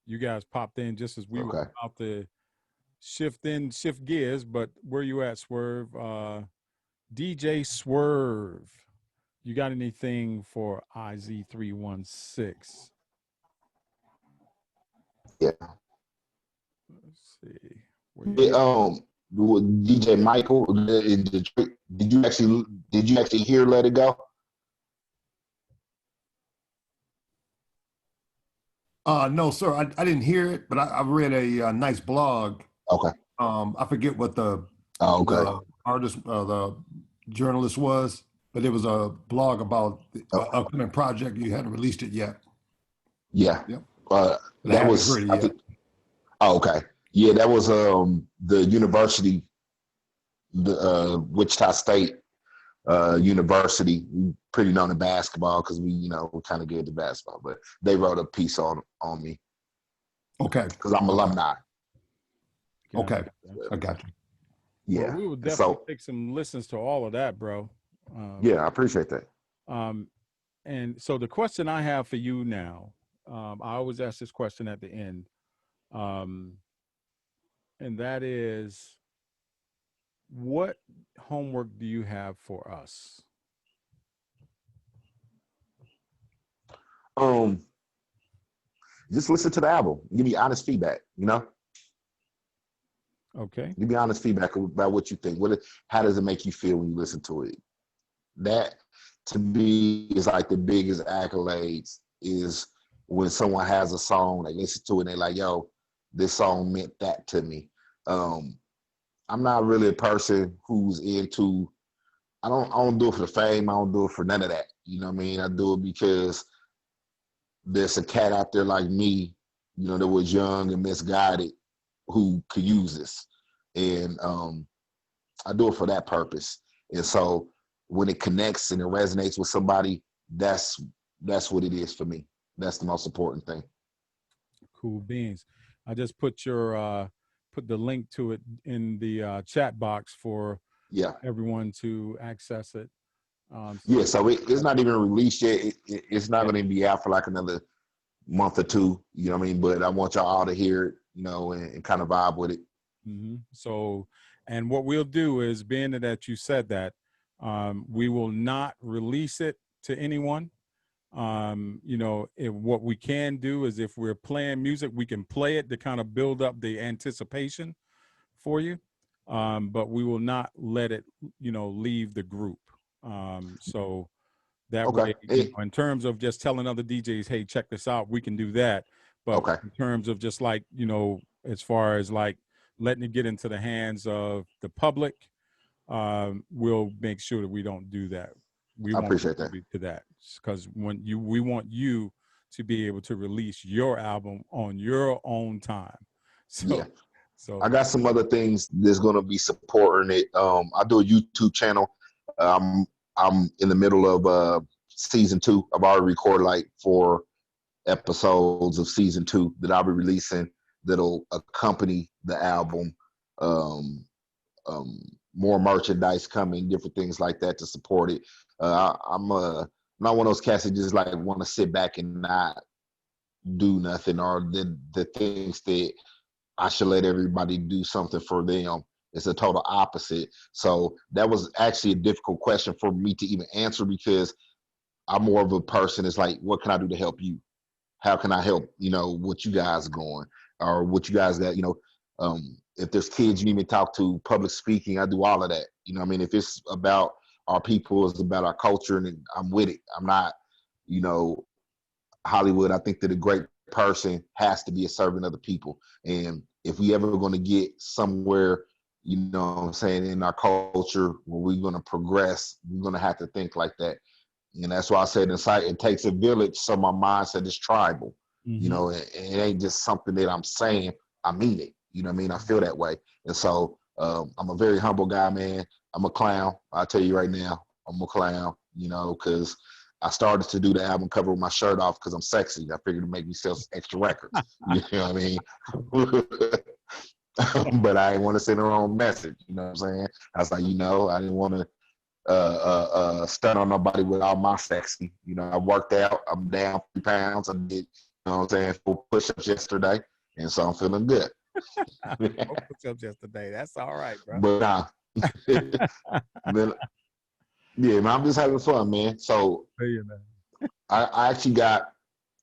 You guys popped in just as we were about to shift gears, but where you at, Swerve? DJ Swerve, you got anything for IZ316? Yeah. Let's see. DJ Michael in Detroit, did you actually hear Let It Go? No, sir, I didn't hear it, but I read a nice blog. Okay. I forget what the the artist, the journalist was, but it was a blog about the upcoming project. You hadn't released it yet. Yeah. Yep. That was. Okay. Yeah, that was the university, the Wichita State University, pretty known in basketball because we kind of get into basketball, but they wrote a piece on me. Okay. Because I'm alumni. Okay, I got you. Yeah. Well, we will definitely take some listens to all of that, bro. Yeah, I appreciate that. And so the question I have for you now, I always ask this question at the end, and that is, what homework do you have for us? Just listen to the album. Give me honest feedback, Okay. Give me honest feedback about what you think. How does it make you feel when you listen to it? That, to me, is like the biggest accolades, is when someone has a song, they listen to it, and they're like, yo, this song meant that to me. I'm not really a person who's into, I don't do it for the fame. I don't do it for none of that. You know what I mean? I do it because there's a cat out there like me, that was young and misguided, who could use this. And I do it for that purpose. And so when it connects and it resonates with somebody, that's what it is for me. That's the most important thing. Cool beans. I just put your put the link to it in the chat box for everyone to access it. So it's not even released yet. It's not going to be out for like another month or two. You know what I mean? But I want y'all all to hear it, and kind of vibe with it. Mm-hmm. So, and what we'll do is, being that you said that, we will not release it to anyone. What we can do is, if we're playing music, we can play it to kind of build up the anticipation for you. But we will not let it, leave the group. So that way, in terms of just telling other DJs, hey, check this out, we can do that. But in terms of just like, as far as like letting it get into the hands of the public, we'll make sure that we don't do that. We appreciate that. To that, because we want you to be able to release your album on your own time. So I got some other things that's going to be supporting it. I do a YouTube channel. I'm in the middle of season 2. I've already recorded like 4 episodes of season 2 that I'll be releasing that'll accompany the album. More merchandise coming, different things like that to support it. I'm not one of those cats that just like want to sit back and not do nothing, or the things that I should let everybody do something for them. It's a total opposite. So that was actually a difficult question for me to even answer, because I'm more of a person that's like, what can I do to help you? How can I help, what you guys are going, or what you guys got, if there's kids you need me to talk to, public speaking, I do all of that. If it's about our people, it's about our culture, and I'm with it. I'm not, Hollywood. I think that a great person has to be a servant of the people. And if we ever going to get somewhere, in our culture where we're going to progress, we're going to have to think like that. And that's why I said inside it takes a village. So my mindset is tribal. Mm-hmm. You know, it ain't just something that I'm saying. I mean it. You know what I mean? I feel that way. And so I'm a very humble guy, man. I'm a clown. I'll tell you right now, I'm a clown, you know, because I started to do the album cover with my shirt off because I'm sexy. I figured to make me sell extra records. You know what I mean? But I didn't want to send the wrong message. You know what I'm saying? I was like, you know, I didn't want to stun on nobody with all my sexy. You know, I worked out. I'm down 3 pounds. I did, you know what I'm saying, 4 push-ups yesterday, and so I'm feeling good. 4 push-ups yesterday. That's all right, bro. But yeah, man, I'm just having fun, man. So I actually got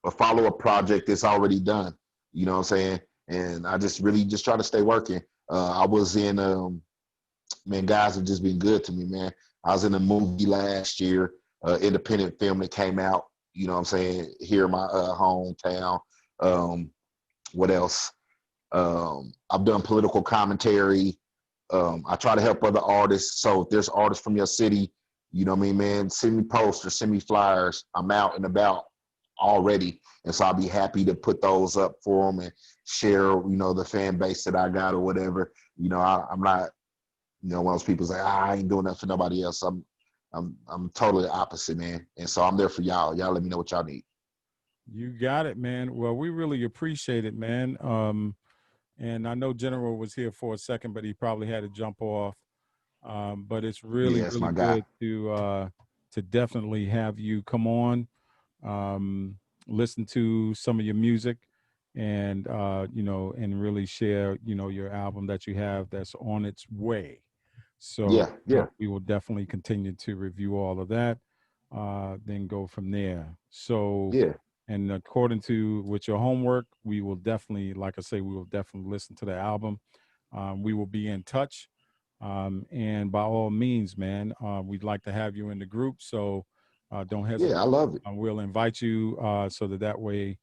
a follow-up project that's already done. You know what I'm saying? And I just really just try to stay working. I was in, man, guys have just been good to me, man. I was in a movie last year, independent film that came out, you know what I'm saying, here in my hometown. What else? I've done political commentary. I try to help other artists. So if there's artists from your city, you know what I mean, man, send me posters, send me flyers. I'm out and about already. And so I'll be happy to put those up for them and share, you know, the fan base that I got or whatever. You know, I'm not, you know, one of those people say, I ain't doing that for nobody else. I'm totally opposite, man. And so I'm there for y'all. Y'all let me know what y'all need. You got it, man. Well, we really appreciate it, man. And I know General was here for a second, but he probably had to jump off. But it's really, really good to definitely have you come on, listen to some of your music, and you know, and really share, you know, your album that you have that's on its way. So we will definitely continue to review all of that, then go from there. So and according to with your homework, we will definitely, like I say, we will definitely listen to the album. We will be in touch. And by all means, man, we'd like to have you in the group. So don't hesitate. Yeah, I love it. We'll invite you so that way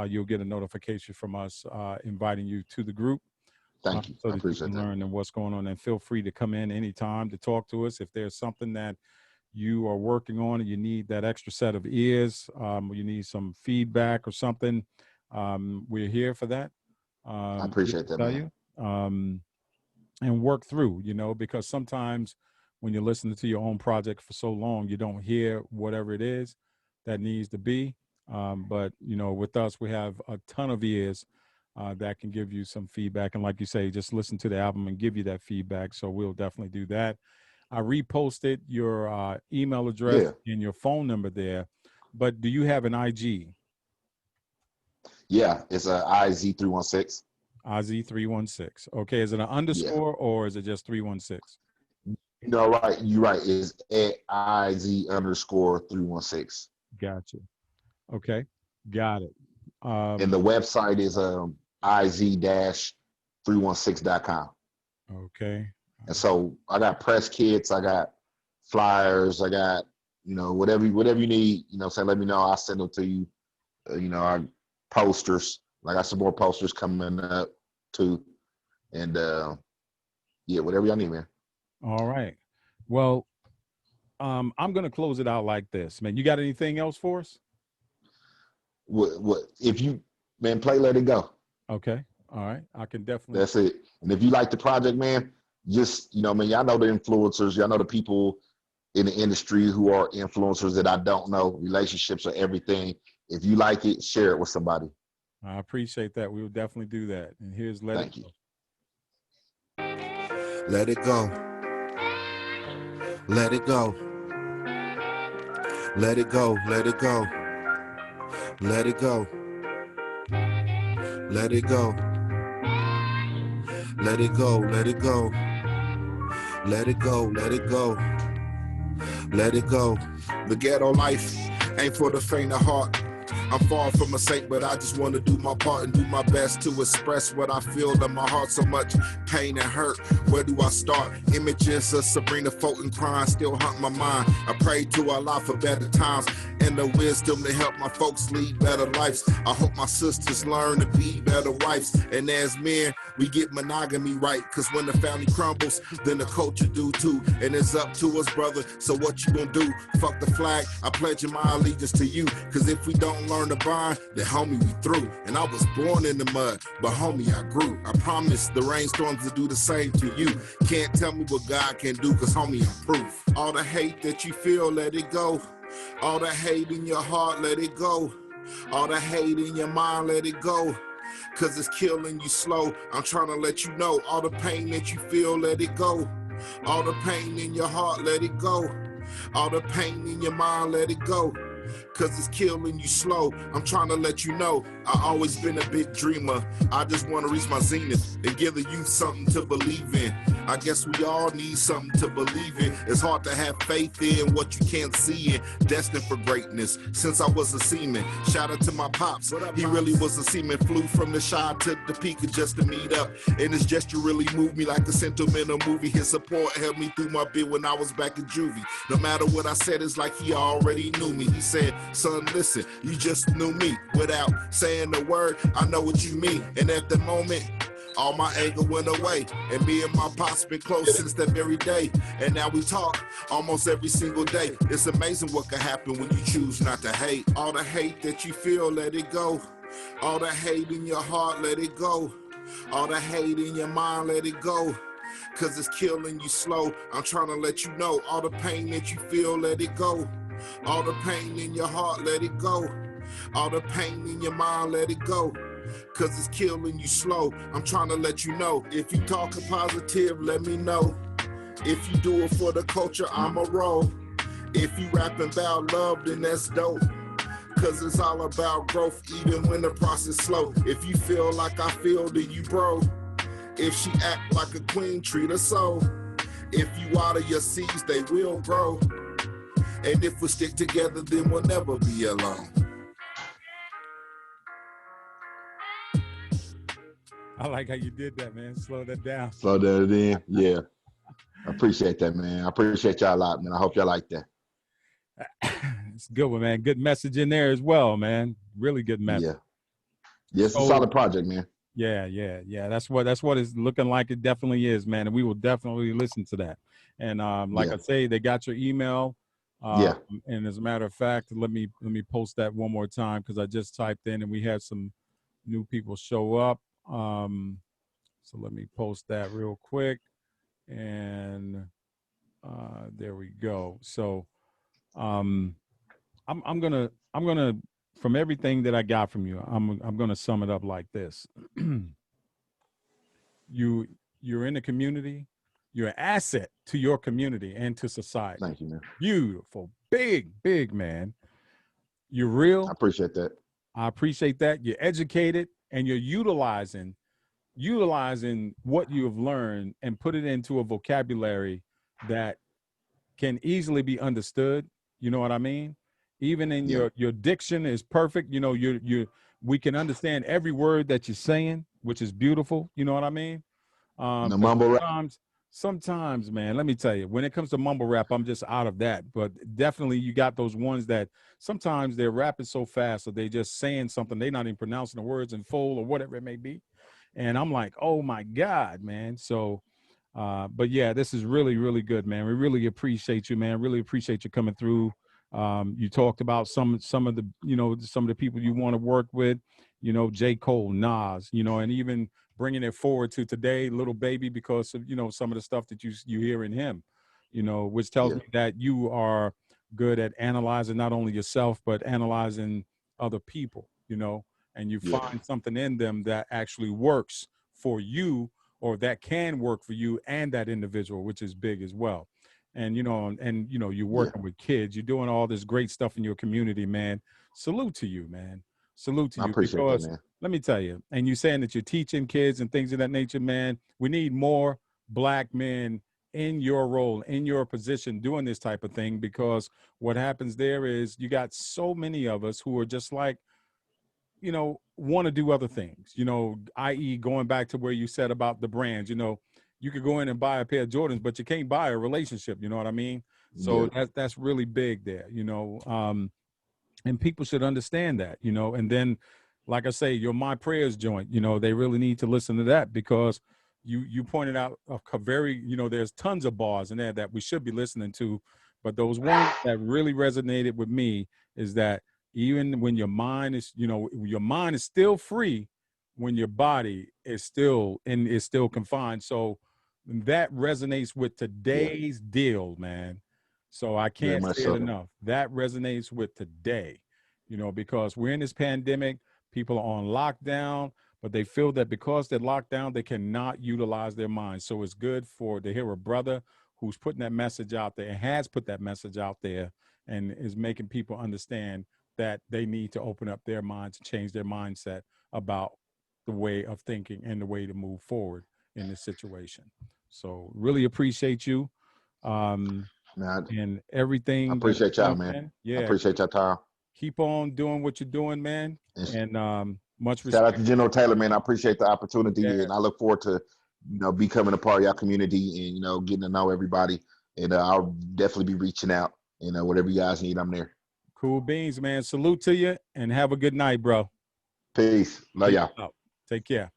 you'll get a notification from us inviting you to the group. Thank you. So I that you can learn and what's going on. And feel free to come in anytime to talk to us. If there's something that you are working on and you need that extra set of ears, you need some feedback or something, we're here for that. I appreciate that, man. And work through, you know, because sometimes when you're listening to your own project for so long, you don't hear whatever it is that needs to be. But, you know, with us, we have a ton of ears that can give you some feedback. And like you say, just listen to the album and give you that feedback. So we'll definitely do that. I reposted your email address and your phone number there. But do you have an IG? Yeah, it's a IZ316. IZ316. Okay, is it an underscore or is it just 316? No, right. You're right. It's at IZ_316. Gotcha. Okay, got it. And the website is iz-316.com. Okay. And so I got press kits, I got flyers, I got, you know, whatever you need, you know, say, let me know. I'll send them to you. You know, our posters. I got some more posters coming up too. And yeah, whatever y'all need, man. All right. Well, I'm gonna close it out like this, man. You got anything else for us? What if you, man, play Let It Go. Okay. All right. I can definitely. That's it. And if you like the project, man, just, you know, man, y'all know the influencers, y'all know the people in the industry who are influencers that I don't know. Relationships are everything. If you like it, share it with somebody. I appreciate that. We will definitely do that. And here's Let It Go. Let it go. Let it go. Let it go. Let it go. Let it go. Let it go. Let it go. Let it go. Let it go. Let it go. Let it go. The ghetto life ain't for the faint of heart. I'm far from a saint, but I just want to do my part and do my best to express what I feel in my heart. So much pain and hurt. Where do I start? Images of Sabrina Fulton crying still haunt my mind. I pray to Allah for better times and the wisdom to help my folks lead better lives. I hope my sisters learn to be better wives. And as men, we get monogamy right. Cause when the family crumbles, then the culture do too. And it's up to us, brother. So what you gonna do? Fuck the flag. I pledge my allegiance to you. Cause if we don't learn to bind, then homie, we through. And I was born in the mud, but homie, I grew. I promise the rainstorms will do the same to you. Can't tell me what God can do, cause homie, I'm proof. All the hate that you feel, let it go. All the hate in your heart, let it go. All the hate in your mind, let it go. Cause it's killing you slow. I'm trying to let you know. All the pain that you feel, let it go. All the pain in your heart, let it go. All the pain in your mind, let it go. Cause it's killing you slow. I'm trying to let you know, I always been a big dreamer. I just want to reach my zenith and give the youth something to believe in. I guess we all need something to believe in. It's hard to have faith in what you can't see in. Destined for greatness since I was a seaman. Shout out to my pops. He really was a seaman. Flew from the Shire to the peak just to meet up. And his gesture really moved me like a sentimental movie. His support helped me through my bid when I was back in juvie. No matter what I said, it's like he already knew me. He said, son, listen, you just knew me. Without saying a word, I know what you mean. And at the moment, all my anger went away. And me and my pops been close since that very day. And now we talk almost every single day. It's amazing what can happen when you choose not to hate. All the hate that you feel, let it go. All the hate in your heart, let it go. All the hate in your mind, let it go. Cause it's killing you slow. I'm trying to let you know. All the pain that you feel, let it go. All the pain in your heart, let it go. All the pain in your mind, let it go. Cause it's killing you slow. I'm trying to let you know. If you talking positive, let me know. If you do it for the culture, I'ma roll. If you rapping about love, then that's dope. Cause it's all about growth, even when the process slow. If you feel like I feel, then you bro. If she act like a queen, treat her so. If you water your seeds, they will grow. And if we stick together, then we'll never be alone. I like how you did that, man. Slow that down. Slow that in. Yeah. I appreciate that, man. I appreciate y'all a lot, man. I hope y'all like that. It's a good one, man. Good message in there as well, man. Really good message. Yeah. Yeah, it's a solid project, man. Yeah. That's what it's looking like. It definitely is, man. And we will definitely listen to that. And like I say, they got your email. Yeah. And as a matter of fact, let me post that one more time because I just typed in and we had some new people show up. So let me post that real quick. And there we go. So I'm gonna from everything that I got from you, I'm gonna sum it up like this. You're in the community, you're an asset to your community and to society. Thank you, man. Beautiful, big man. You're real. I appreciate that. I appreciate that. You're educated and you're utilizing what you have learned and put it into a vocabulary that can easily be understood. You know what I mean? Even in your diction is perfect. You know, we can understand every word that you're saying, which is beautiful. You know what I mean? The mumble rap. Sometimes, man, let me tell you, when it comes to mumble rap, I'm just out of that. But definitely you got those ones that sometimes they're rapping so fast or they just saying something. They're not even pronouncing the words in full or whatever it may be. And I'm like, oh my God, man. So, but yeah, this is really, really good, man. We really appreciate you, man. Really appreciate you coming through. You talked about some of the people you want to work with, you know, J. Cole, Nas, you know, and even bringing it forward to today, Little Baby, because of, you know, some of the stuff that you hear in him, you know, which tells me that you are good at analyzing not only yourself, but analyzing other people, you know, and you find something in them that actually works for you or that can work for you and that individual, which is big as well. And, you know, you're working with kids, you're doing all this great stuff in your community, man. Salute to you, man. Salute to you. I appreciate that, man. Let me tell you, and you're saying that you're teaching kids and things of that nature, man. We need more Black men in your role, in your position, doing this type of thing, because what happens there is you got so many of us who are just like you know, want to do other things, you know, i.e. going back to where you said about the brands, you know, you could go in and buy a pair of Jordans, but you can't buy a relationship. You know what I mean? So that's really big there, you know, and people should understand that, you know, and then, like I say, your My Prayers joint, you know, they really need to listen to that because you pointed out a very, you know, there's tons of bars in there that we should be listening to, but those ones that really resonated with me is that even when your mind is, you know, your mind is still free when your body is still confined. So that resonates with today's deal, man. So I can't say it enough. That resonates with today, you know, because we're in this pandemic, people are on lockdown, but they feel that because they're locked down, they cannot utilize their minds. So it's good to hear a brother who's putting that message out there and has put that message out there and is making people understand that they need to open up their minds and change their mindset about the way of thinking and the way to move forward in this situation. So really appreciate you. And everything. I appreciate y'all, man. Yeah. I appreciate y'all time. Keep on doing what you're doing, man. And much respect. Shout out to General Taylor, man. I appreciate the opportunity and I look forward to, you know, becoming a part of y'all community and, you know, getting to know everybody. And I'll definitely be reaching out. You know, whatever you guys need, I'm there. Cool beans, man. Salute to you and have a good night, bro. Peace. Love y'all. Take care.